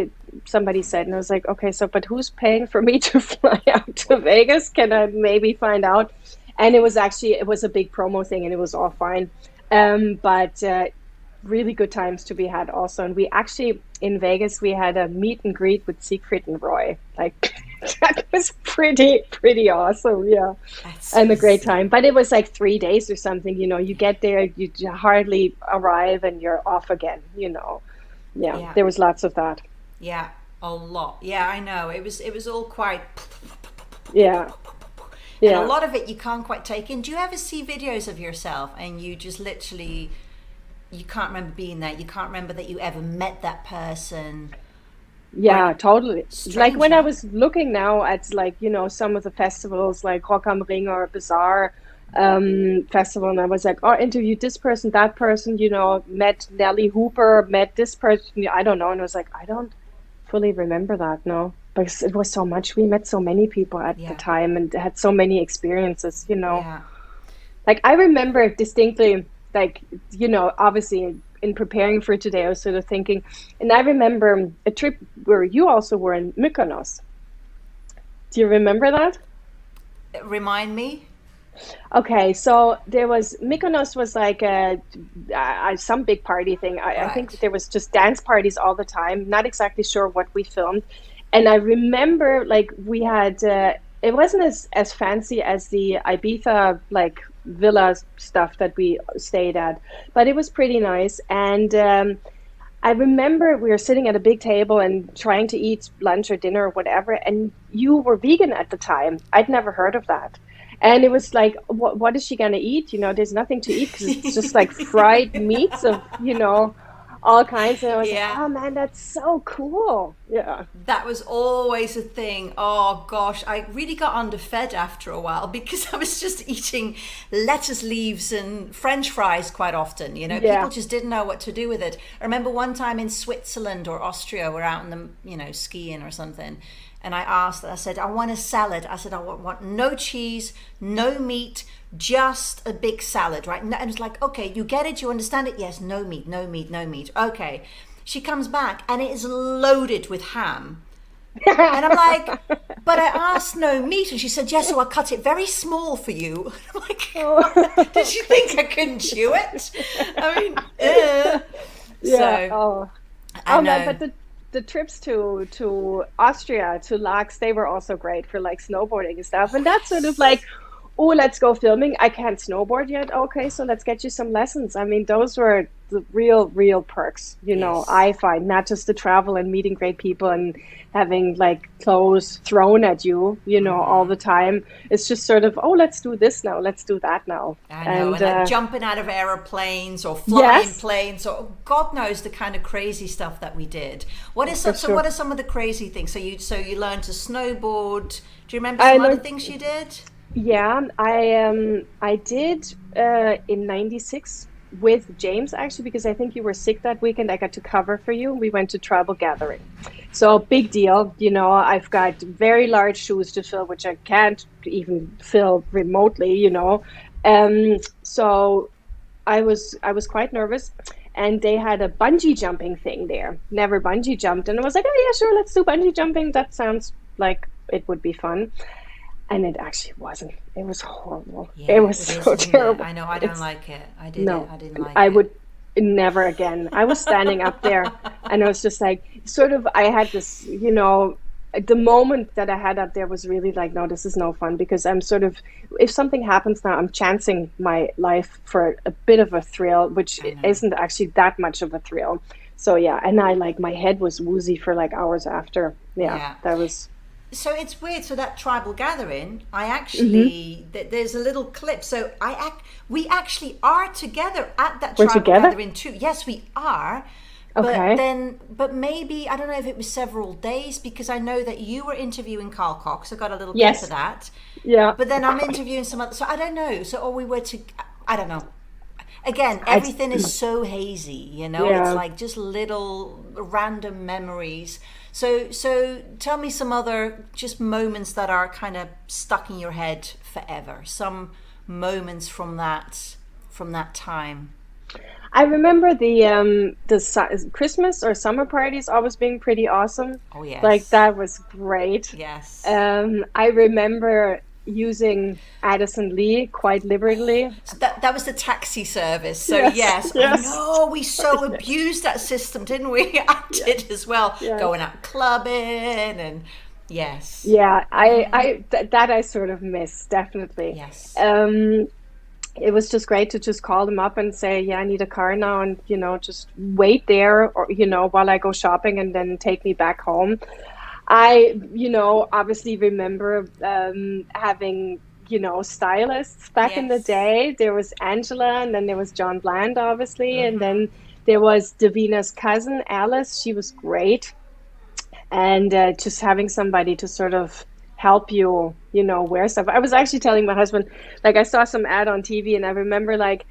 somebody said. And I was like, okay, but who's paying for me to fly out to Vegas? Can I maybe find out? And it was a big promo thing, and it was all fine. But really good times to be had also. And we actually, in Vegas, we had a meet and greet with Siegfried and Roy. Like, that was pretty awesome, yeah. And a great time. But it was like 3 days or something, you get there, you hardly arrive, and you're off again, Yeah, there was lots of that. Yeah, a lot. Yeah, I know. It was all quite... Yeah. And a lot of it you can't quite take in. Do you ever see videos of yourself and you just literally, you can't remember being there, you can't remember that you ever met that person? Yeah, totally. Strange, like when I huh? was looking now at like, some of the festivals like Rock am Ring or Bazaar festival, and I was like, interviewed this person, that person, met Nelly Hooper, met this person, I don't know. And I was like, I don't fully remember that, no. Because it was so much. We met so many people at the time and had so many experiences, Yeah. Like I remember distinctly, like, obviously in preparing for today, I was sort of thinking, and I remember a trip where you also were in Mykonos. Do you remember that? Remind me. Okay, so Mykonos was like some big party thing. I think there was just dance parties all the time. Not exactly sure what we filmed. And I remember like we had, it wasn't as fancy as the Ibiza like villa stuff that we stayed at, but it was pretty nice. And I remember we were sitting at a big table and trying to eat lunch or dinner or whatever. And you were vegan at the time. I'd never heard of that. And it was like, what is she going to eat? there's nothing to eat because it's just like fried meats of, all kinds. And I was like, oh man, that's so cool. Yeah. That was always a thing. Oh gosh, I really got underfed after a while because I was just eating lettuce leaves and French fries quite often. People just didn't know what to do with it. I remember one time in Switzerland or Austria, we're out in the, skiing or something. And I said, I want a salad. I said, I want no cheese, no meat, just a big salad, right? And it's like, okay, you get it, you understand it? Yes, no meat, no meat, no meat. Okay. She comes back and it is loaded with ham. And I'm like, but I asked no meat. And she said, yes, so I cut it very small for you. I'm like, did she think I couldn't chew it? I mean, Yeah. I man, know. but the trips to Austria, to Laax, they were also great for like snowboarding and stuff. And that's sort of like, oh, let's go filming. I can't snowboard yet. Okay, so let's get you some lessons. I mean, those were the real perks, Yes. I find, not just the travel and meeting great people and having like clothes thrown at you, all the time. It's just sort of, oh, let's do this now. Let's do that now. I know, And and like jumping out of aeroplanes or flying yes, planes or God knows the kind of crazy stuff that we did. What is for so? What sure. are some of the crazy things? So you learned to snowboard. Do you remember I some other learned things you did? Yeah, I did in '96 with James actually because I think you were sick that weekend. I got to cover for you. We went to tribal gathering, so big deal. I've got very large shoes to fill, which I can't even fill remotely. So I was quite nervous, and they had a bungee jumping thing there. Never bungee jumped, and I was like, oh yeah, sure, let's do bungee jumping. That sounds like it would be fun. And it actually wasn't. It was horrible. It Yeah, was it is, so isn't it? terrible. I know. I don't It's like it. I did it. no, I didn't like I it. would never again. I was standing up there and I was just like, sort of, I had this, the moment that I had up there was really like, no, this is no fun because I'm sort of, if something happens now, I'm chancing my life for a bit of a thrill, which I know. isn't actually that much of a thrill. So yeah, and I like, my head was woozy for like hours after. Yeah, Yeah. that was, So it's weird. So that tribal gathering, I hmm actually there's a little clip. So we actually are together at that we're tribal together. gathering too. Yes, we are. Okay. But maybe I don't know if it was several days because I know that you were interviewing Carl Cox. I got a little clip of Yes. that. Yeah. But then I'm interviewing some other. So I don't know. So or we were to. I don't know. Again, I, everything is so hazy, it's yeah. like just little random memories. So tell me some other just moments that are kind of stuck in your head forever. Some moments from that time. I remember the Christmas or summer parties always being pretty awesome. Oh Like yes. that was great. Yes. I remember using Addison Lee quite liberally. So that was the taxi service. So Yes, yes, I yes, know we so abused that system, didn't we? I yes, did as well. yes. Going out clubbing and yes. Yeah, that I sort of miss, definitely. Yes. Um, it was just great to just call them up and say, yeah, I need a car now, and just wait there, or while I go shopping, and then take me back home. I, obviously remember having, stylists back in the Yes. day. There was Angela, and then there was John Bland, obviously, and Mm-hmm. then there was Davina's cousin, Alice. She was great. And just having somebody to sort of help you, wear stuff. I was actually telling my husband, like, I saw some ad on TV, and I remember, like,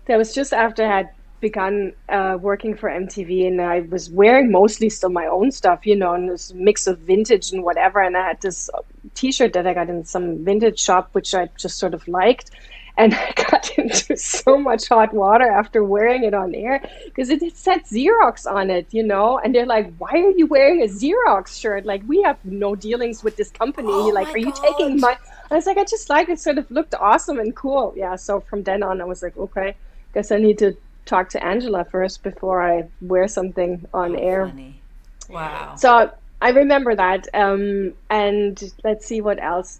that was just after I had begun working for MTV, and I was wearing mostly still my own stuff, and this mix of vintage and whatever. And I had this T-shirt that I got in some vintage shop, which I just sort of liked. And I got into so much hot water after wearing it on air because it said Xerox on it, and they're like, "Why are you wearing a Xerox shirt? Like, we have no dealings with this company. Oh Like, my are you taking God. my?" I was like, "I just like it. Sort of looked awesome and cool." Yeah. So from then on, I was like, "Okay, guess I need to talk to Angela first before I wear something on How air." funny. Wow. So I remember that. And let's see what else.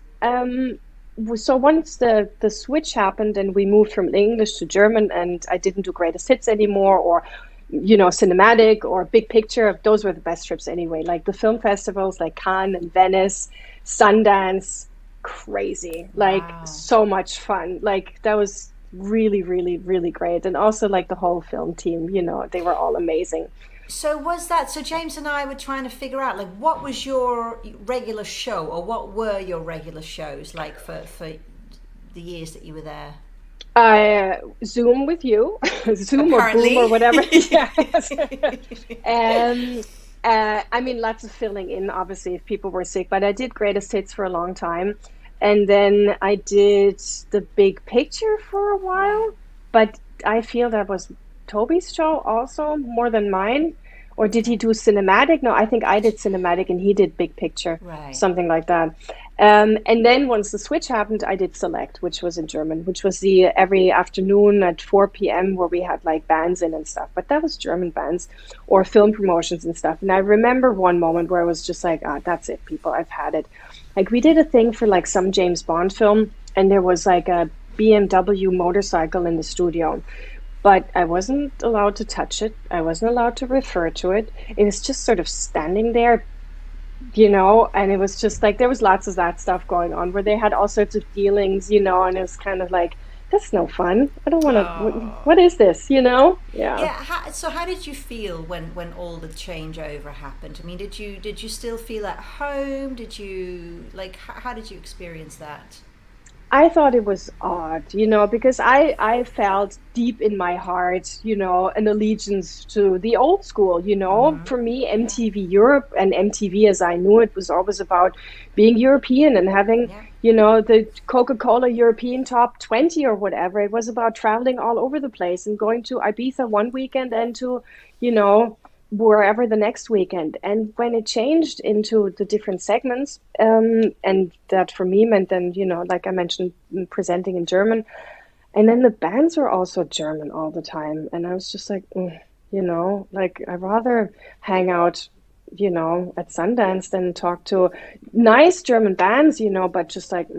So once the switch happened and we moved from English to German, and I didn't do greatest hits anymore, or cinematic or big picture, those were the best trips anyway. Like the film festivals like Cannes and Venice, Sundance, crazy, like Wow. so much fun. Like that was really, really, really great. And also like the whole film team, they were all amazing. So James and I were trying to figure out like what was your regular show or what were your regular shows like for the years that you were there? I Zoom with you, Zoom or Boom or Apparently. whatever. Yeah. Um, I mean, lots of filling in, obviously, if people were sick, but I did greatest hits for a long time. And then I did the big picture for a while, but I feel that was Toby's show also more than mine. Or did he do cinematic? No, I think I did cinematic and he did big picture, Right. something like that. And then once the switch happened, I did Select, which was in German, which was the every afternoon at 4 p.m. where we had like bands in and stuff. But that was German bands or film promotions and stuff. And I remember one moment where I was just like, that's it, people, I've had it. Like we did a thing for like some James Bond film, and there was like a BMW motorcycle in the studio. But I wasn't allowed to touch it. I wasn't allowed to refer to it. It was just sort of standing there, and it was just like there was lots of that stuff going on where they had all sorts of dealings, and it was kind of like, that's no fun. I don't want to. What is this? Yeah. Yeah. So how did you feel when all the changeover happened? I mean, did you still feel at home? Did you how did you experience that? I thought it was odd, because I felt deep in my heart, an allegiance to the old school, For me, MTV Europe and MTV as I knew it was always about being European and having, the Coca-Cola European Top 20 or whatever. It was about traveling all over the place and going to Ibiza one weekend and to, wherever the next weekend. And when it changed into the different segments, and that for me meant then, like I mentioned, presenting in German, and then the bands were also German all the time. And I was just like, I'd rather hang out, at Sundance than talk to nice German bands, but just like,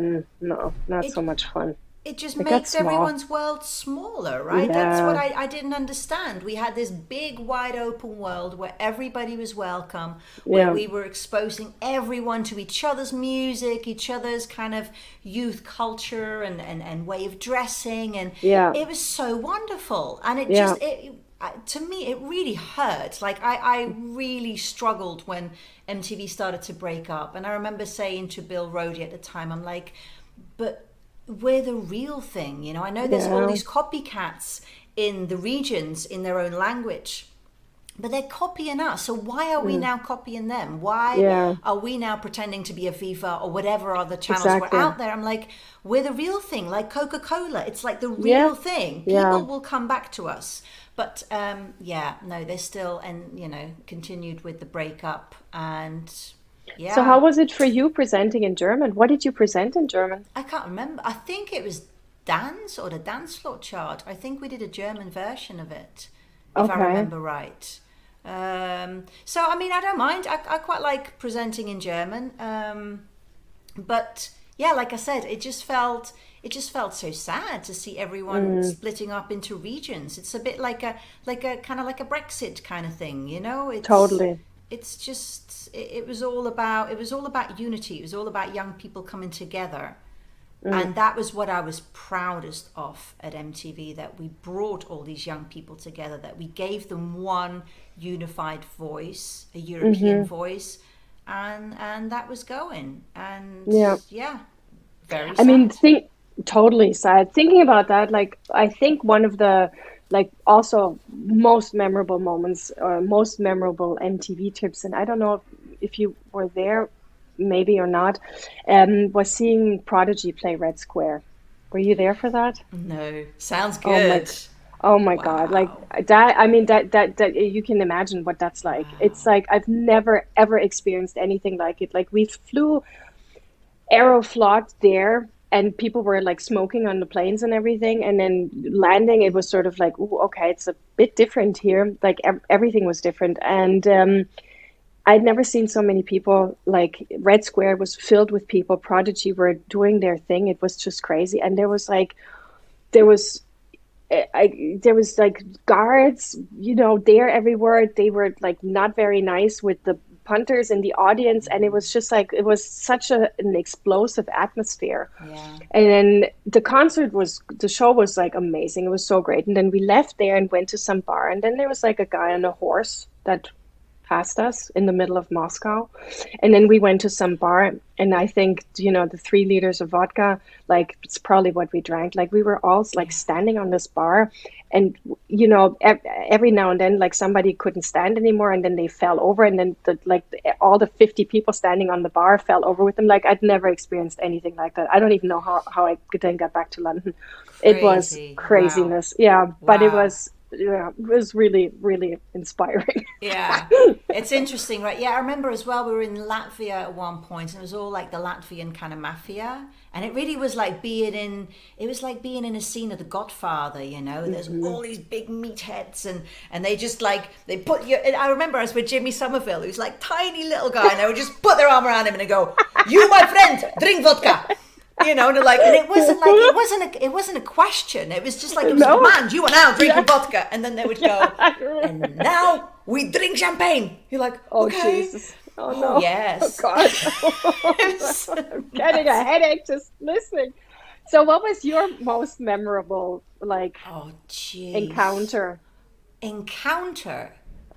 no, not so much fun. It just makes everyone's world smaller, right? Yeah. That's what I didn't understand. We had this big, wide open world where everybody was welcome, where we were exposing everyone to each other's music, each other's kind of youth culture and way of dressing. And it was so wonderful. And it just, to me, it really hurt. Like I really struggled when MTV started to break up. And I remember saying to Bill Rodey at the time, I'm like, but we're the real thing, I know there's all these copycats in the regions in their own language, but they're copying us. So why are we now copying them? Why are we now pretending to be a Viva or whatever other channels were out there? I'm like, we're the real thing, like Coca-Cola. It's like the real thing. People will come back to us. But no, they're still, and continued with the breakup. And so how was it for you presenting in German? What did you present in German? I can't remember. I think it was Dance or the Dance Floor Chart. I think we did a German version of it, if I remember right. So, I mean, I don't mind. I quite like presenting in German. But yeah, like I said, it just felt so sad to see everyone splitting up into regions. It's a bit like a kind of like a Brexit kind of thing, Totally. It's just it was all about unity. It was all about young people coming together, and that was what I was proudest of at MTV, that we brought all these young people together, that we gave them one unified voice, a European voice, and that was going. And very sad. I mean, totally sad. Thinking about that, like I think one of the also most memorable moments or most memorable MTV trips, and I don't know if you were there maybe or not, was seeing Prodigy play Red Square. Were you there for that? No. Sounds good. Oh my God. Like that, I mean, that you can imagine what that's like. Wow. It's like, I've never, ever experienced anything like it. Like we flew Aeroflot there, and people were like smoking on the planes and everything. And then landing, it was sort of like, ooh, okay, it's a bit different here. Like everything was different. And I'd never seen so many people. Like Red Square was filled with people. Prodigy were doing their thing. It was just crazy. And there was like guards, there everywhere. They were like not very nice with the punters in the audience, and it was just like, it was such an explosive atmosphere. And then the show was like amazing. It was so great. And then we left there and went to some bar, and then there was like a guy on a horse that passed us in the middle of Moscow. And then we went to some bar, and I think, the 3 liters of vodka, like it's probably what we drank. Like we were all like standing on this bar, and every now and then, like somebody couldn't stand anymore, and then they fell over, and then all the 50 people standing on the bar fell over with them. Like I'd never experienced anything like that. I don't even know how I then got back to London. Crazy. It was craziness. Wow. Yeah, but it was yeah, it was really, really inspiring. Yeah, it's interesting, right? Yeah, I remember as well, we were in Latvia at one point, and it was all like the Latvian kind of mafia, and it really was like it was like being in a scene of The Godfather, you know. There's all these big meatheads, and they just like, they put you, I remember I was with Jimmy Somerville, who's like tiny little guy, and they would just put their arm around him and they go, "You, my friend, drink vodka." You know, and they're like, and it wasn't a question. It was just like, it was a command. You are now drinking vodka, and then they would go, and now we drink champagne. You're like, okay, Jesus. Oh no, yes, oh God, I'm getting a headache just listening. So, what was your most memorable encounter?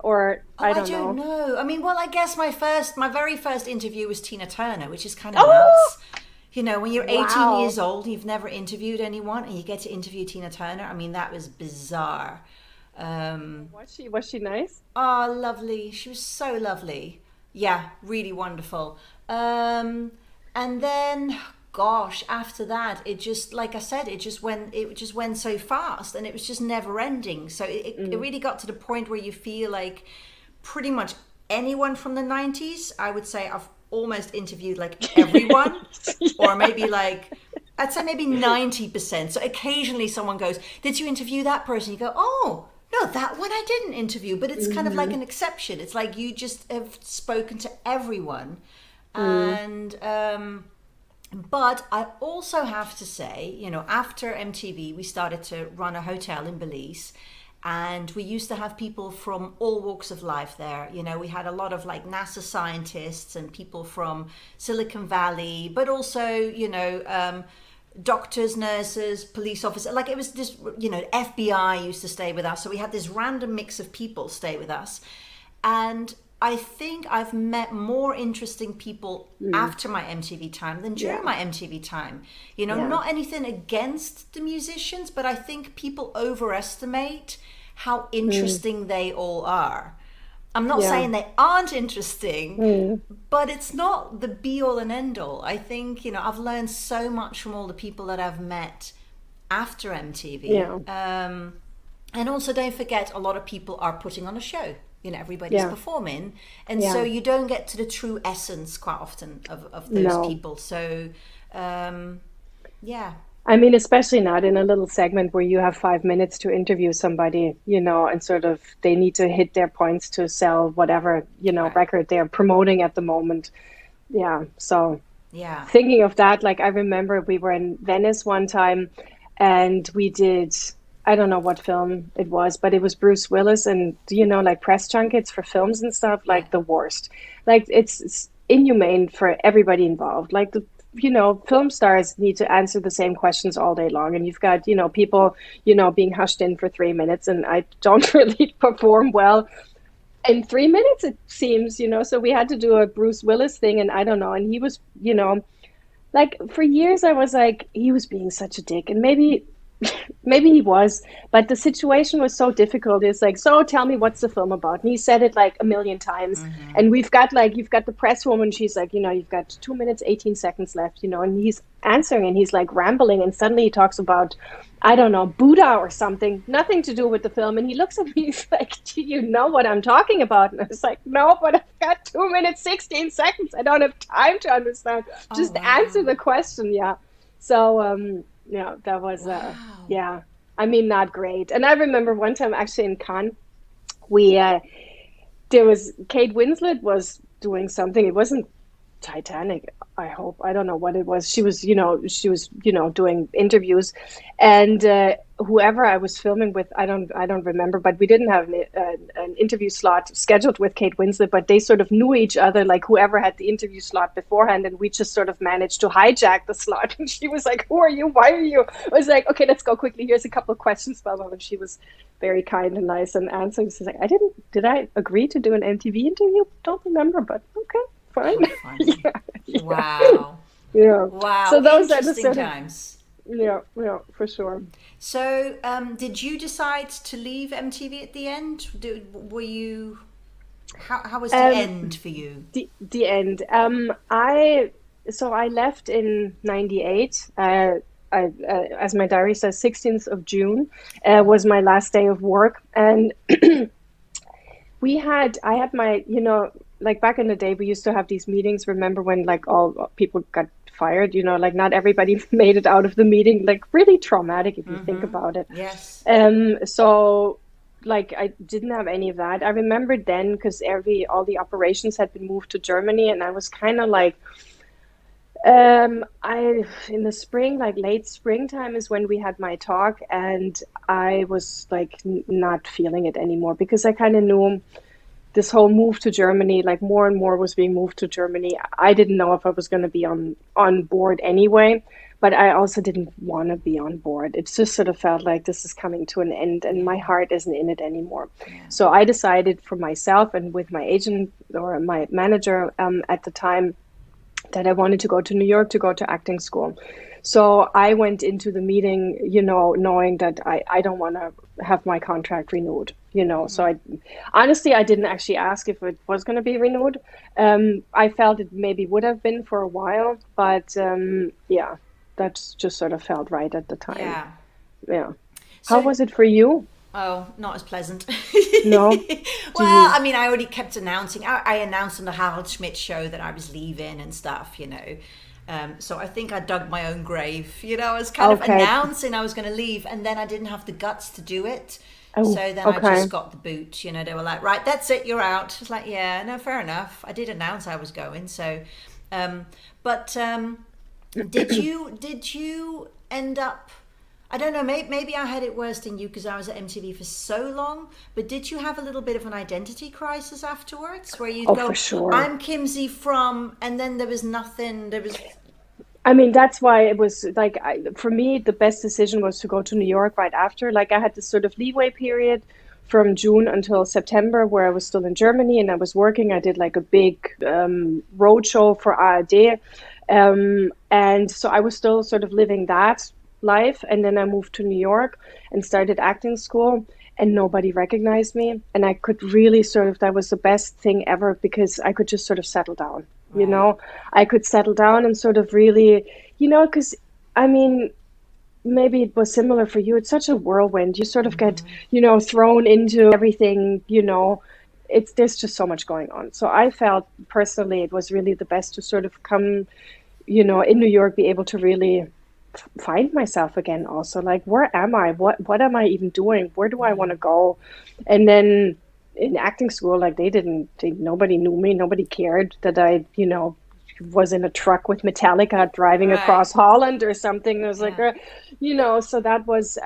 Or I don't know. I mean, well, I guess my very first interview was Tina Turner, which is kind of nuts. You know, when you're 18 years old, you've never interviewed anyone, and you get to interview Tina Turner. I mean, that was bizarre. Was she nice? Oh, lovely. She was so lovely. Yeah, really wonderful. And then, gosh, after that, it just, like I said, it just went so fast, and it was just never ending. So it really got to the point where you feel like pretty much anyone from the 90s, I would say I've almost interviewed like everyone, or maybe like, I'd say maybe 90%. So occasionally someone goes, "Did you interview that person?" You go, "Oh, no, that one I didn't interview," but it's kind of like an exception. It's like you just have spoken to everyone. And but I also have to say, you know, after MTV, we started to run a hotel in Belize, and we used to have people from all walks of life there. You know, we had a lot of like NASA scientists and people from Silicon Valley, but also, you know, doctors, nurses, police officers. Like, it was just, you know, FBI used to stay with us. So we had this random mix of people stay with us. And I think I've met more interesting people after my MTV time than during my MTV time. You know, not anything against the musicians, but I think people overestimate how interesting they all are. I'm not saying they aren't interesting, but it's not the be all and end all. I think, you know, I've learned so much from all the people that I've met after MTV. And also, don't forget, a lot of people are putting on a show. You know, everybody's performing, and so you don't get to the true essence quite often of those people. So, I mean, especially not in a little segment where you have 5 minutes to interview somebody, you know, and sort of they need to hit their points to sell whatever, you know, record they're promoting at the moment. Yeah. So thinking of that, like, I remember we were in Venice one time and we did, I don't know what film it was, but it was Bruce Willis, and, you know, like press junkets for films and stuff, like the worst. Like, it's inhumane for everybody involved. Like, you know, film stars need to answer the same questions all day long, and you've got, you know, people, you know, being hushed in for 3 minutes, and I don't really perform well in 3 minutes, it seems, you know. So we had to do a Bruce Willis thing, and I don't know, and he was, you know, like, for years I was like, he was being such a dick, and maybe he was, but the situation was so difficult. It's like, so tell me, what's the film about? And he said it like a million times. And you've got the press woman, she's like, you know, you've got 2 minutes 18 seconds left, you know, and he's answering and he's like rambling, and suddenly he talks about, I don't know, Buddha or something, nothing to do with the film. And he looks at me, he's like, do you know what I'm talking about? And I was like, no, but I've got 2 minutes 16 seconds, I don't have time to understand. Just answer the question. So yeah, that was, I mean, not great. And I remember one time actually in Cannes, there was, Kate Winslet was doing something. It wasn't Titanic, I hope. I don't know what it was. She was doing interviews, and whoever I was filming with, I don't remember, but we didn't have an interview slot scheduled with Kate Winslet, but they sort of knew each other, like whoever had the interview slot beforehand, and we just sort of managed to hijack the slot. And she was like, "Who are you? Why are you?" I was like, "Okay, let's go quickly. Here's a couple of questions." And she was very kind and nice and answering. She's like, did I agree to do an MTV interview? Don't remember, but okay. Fine. Wow. Yeah. Wow. So those are interesting the times. Yeah, for sure. So, did you decide to leave MTV at the end? Were you? How was the end for you? The end. I left in '98. as my diary says, 16th of June was my last day of work. And I had my, like back in the day, we used to have these meetings. Remember when like all people got fired, like not everybody made it out of the meeting, like really traumatic if you think about it. Yes. So like I didn't have any of that. I remembered then because all the operations had been moved to Germany, and I was kind of like, in the spring, like late springtime is when we had my talk, and I was like not feeling it anymore because I kind of knew this whole move to Germany, like more and more was being moved to Germany. I didn't know if I was going to be on board anyway, but I also didn't want to be on board. It just sort of felt like this is coming to an end and my heart isn't in it anymore. Yeah. So I decided for myself and with my agent or my manager at the time that I wanted to go to New York to go to acting school. So I went into the meeting, knowing that I don't want to have my contract renewed, So I didn't actually ask if it was going to be renewed. I felt it maybe would have been for a while, but that just sort of felt right at the time. Yeah. So, how was it for you? Oh, not as pleasant. No? Well, I mean, I already kept announcing. I announced on the Harold Schmidt show that I was leaving and stuff, So I think I dug my own grave. I was kind of announcing I was going to leave, and then I didn't have the guts to do it. So then I just got the boot. They were like, right, that's it, you're out. It's like, yeah, no, fair enough. I did announce I was going. So, did you end up? I don't know, maybe I had it worse than you because I was at MTV for so long, but did you have a little bit of an identity crisis afterwards where you go, for sure. I'm Kimsy from, and then there was nothing, I mean, that's why it was like, for me, the best decision was to go to New York right after. Like I had this sort of leeway period from June until September where I was still in Germany and I was working. I did like a big road show for ARD. And so I was still sort of living that life, and then I moved to New York and started acting school, and nobody recognized me, and I could really that was the best thing ever because I could just sort of settle down. Right. I could settle down and sort of really, because I mean, maybe it was similar for you. It's such a whirlwind. You sort of get thrown into everything. There's just so much going on. So I felt personally it was really the best to sort of come in New York, be able to really find myself again. Also, like, where am I? What am I even doing? Where do I want to go? And then in acting school, like nobody knew me. Nobody cared that I, was in a truck with Metallica driving across Holland or something. It was like, so that was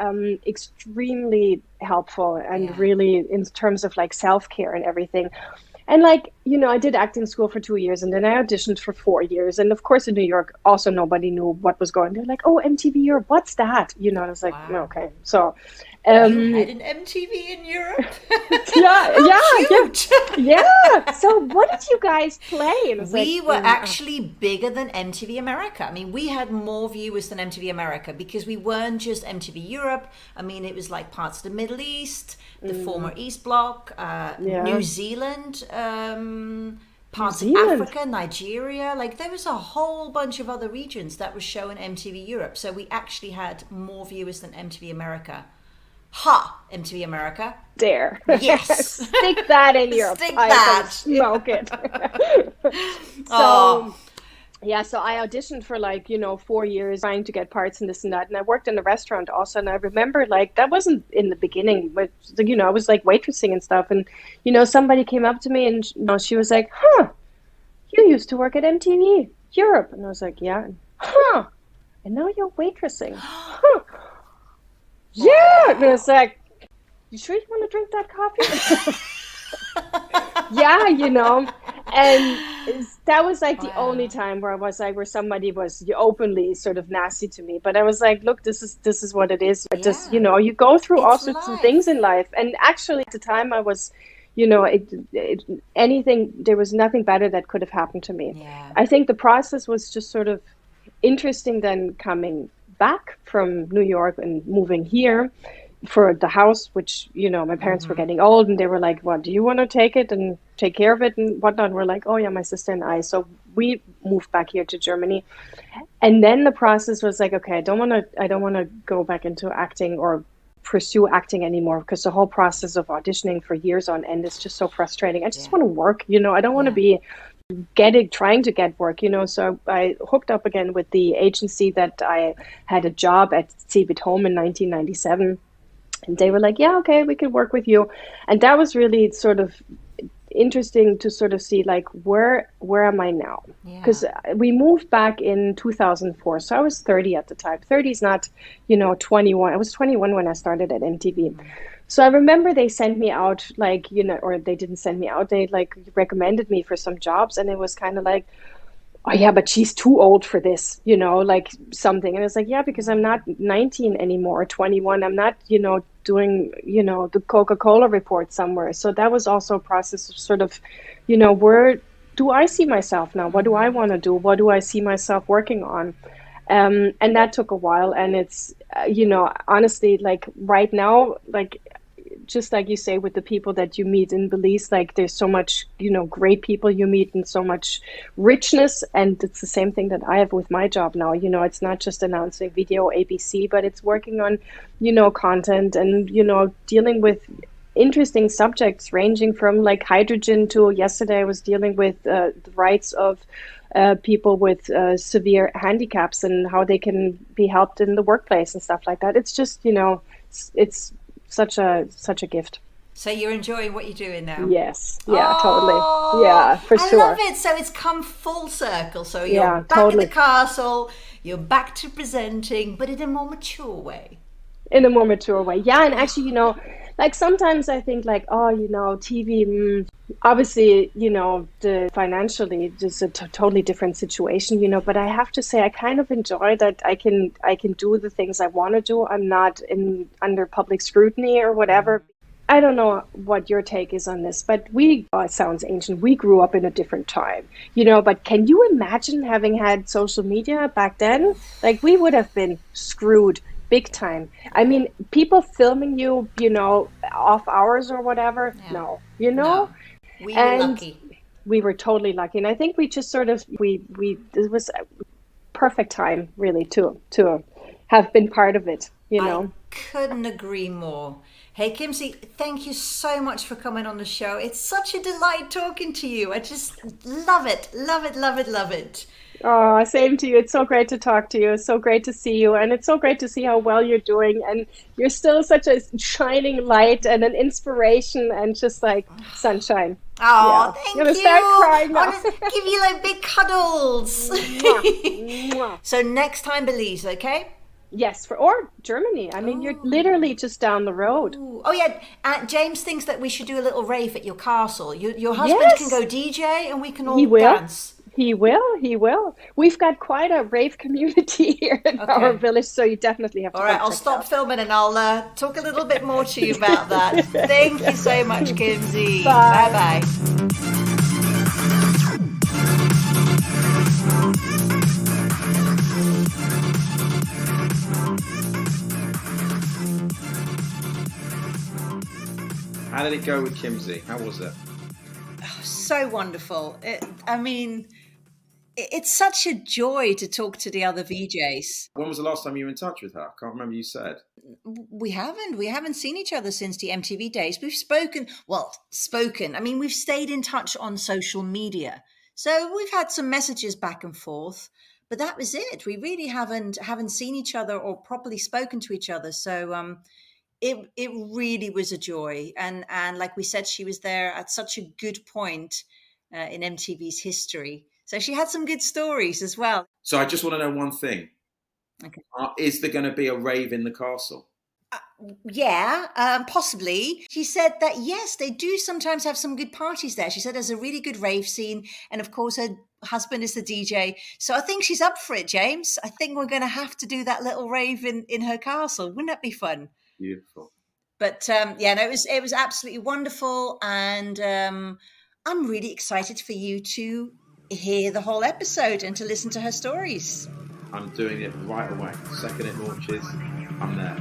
extremely helpful and really in terms of like self-care and everything. And like, I did acting school for 2 years and then I auditioned for 4 years. And of course in New York, also nobody knew what was going on. They're like, oh, MTV Europe, what's that? And I was like, wow. Okay. So you had an MTV in Europe? yeah. So what did you guys play? We were actually bigger than MTV America. I mean, we had more viewers than MTV America because we weren't just MTV Europe. I mean, it was like parts of the Middle East, the former East Bloc, New Zealand, parts of Africa, Nigeria. Like there was a whole bunch of other regions that were showing MTV Europe. So we actually had more viewers than MTV America. Ha! MTV America. There. Yes. Stick that in your pipe and smoke it. So I auditioned for 4 years trying to get parts and this and that. And I worked in a restaurant also. And I remember that wasn't in the beginning, but I was like waitressing and stuff. And, somebody came up to me and she was like, huh, you used to work at MTV Europe. And I was like, yeah. Huh. And now you're waitressing. Huh. Yeah, and it's like, you sure you want to drink that coffee? Yeah, and that was like the only time where I was like, where somebody was openly sort of nasty to me. But I was like, look, this is what it is. Just, you go through all sorts of things in life. And actually at the time I was, anything, there was nothing better that could have happened to me. Yeah. I think the process was just sort of interesting then coming back from New York and moving here, for the house, which, you know, my parents were getting old, and they were like, "Well, do you want to take it and take care of it and whatnot?" And we're like, "Oh yeah, my sister and I." So we moved back here to Germany, and then the process was like, "Okay, I don't want to go back into acting or pursue acting anymore, because the whole process of auditioning for years on end is just so frustrating. I just want to work, you know. I don't want to be trying to get work, you know." So I hooked up again with the agency that I had a job at Cebit Home in 1997. And they were like, "Yeah, okay, we can work with you." And that was really sort of interesting to sort of see, like, where am I now? Because we moved back in 2004. So I was 30 at the time. 30 is not, you know, 21. I was 21 when I started at MTV. So I remember they sent me out, like, you know, or they didn't send me out. They like recommended me for some jobs. And it was kind of like, "Oh yeah, but she's too old for this," you know, like something. And it's like, yeah, because I'm not 19 anymore, or 21. I'm not, you know, doing, you know, the Coca-Cola report somewhere. So that was also a process of sort of, you know, where do I see myself now? What do I want to do? What do I see myself working on? And that took a while. And it's, you know, honestly, like right now, like, just like you say, with the people that you meet in Belize, like there's so much, you know, great people you meet and so much richness. And it's the same thing that I have with my job now. You know, it's not just announcing video ABC, but it's working on, you know, content and, you know, dealing with interesting subjects ranging from like hydrogen to, yesterday I was dealing with the rights of people with severe handicaps and how they can be helped in the workplace and stuff like that. It's just, you know, it's such a gift. So you're enjoying what you're doing now? Yes. Yeah, totally. Yeah, for sure. I love it. So it's come full circle. So you're back in the castle, you're back to presenting, but in a more mature way. In a more mature way. Yeah, and actually, you know, like sometimes I think like, oh, you know, TV, obviously, you know, the financially just a totally different situation, you know, but I have to say I kind of enjoy that I can do the things I want to do. I'm not under public scrutiny or whatever. I don't know what your take is on this, but it sounds ancient. We grew up in a different time, you know, but can you imagine having had social media back then? Like we would have been screwed big time. I mean, people filming you, you know, off hours or whatever. Yeah. No, you know, we were lucky. We were totally lucky. And I think we just sort of, it was a perfect time really to have been part of it, you know. I couldn't agree more. Hey, Kimsy, thank you so much for coming on the show. It's such a delight talking to you. I just love it, love it, love it, love it. Oh, same to you. It's so great to talk to you. It's so great to see you. And it's so great to see how well you're doing. And you're still such a shining light and an inspiration and just like sunshine. Oh, yeah. Thank you. I'm going to start crying now. I'm going to give you like big cuddles. Mwah. Mwah. So next time Belize, okay? Yes, or Germany. I mean, you're literally just down the road. Ooh. Oh, yeah. James thinks that we should do a little rave at your castle. Your husband can go DJ and we can all dance. He will. We've got quite a rave community here in our village, so you definitely have to. All right, I'll stop filming and I'll talk a little bit more to you about that. Thank you so much, Kimsy. Bye-bye. How did it go with Kimsy? How was it? Oh, so wonderful. It's such a joy to talk to the other VJs. When was the last time you were in touch with her? I can't remember you said. We haven't seen each other since the MTV days. We've spoken. I mean, we've stayed in touch on social media. So we've had some messages back and forth, but that was it. We really haven't seen each other or properly spoken to each other. So it really was a joy. And like we said, she was there at such a good point in MTV's history. So she had some good stories as well. So I just want to know one thing. Okay. Is there going to be a rave in the castle? Possibly. She said that, yes, they do sometimes have some good parties there. She said there's a really good rave scene. And of course, her husband is the DJ. So I think she's up for it, James. I think we're going to have to do that little rave in her castle. Wouldn't that be fun? Beautiful. But it was absolutely wonderful. And I'm really excited for you to hear the whole episode and to listen to her stories. I'm doing it right away. The second it launches, I'm there.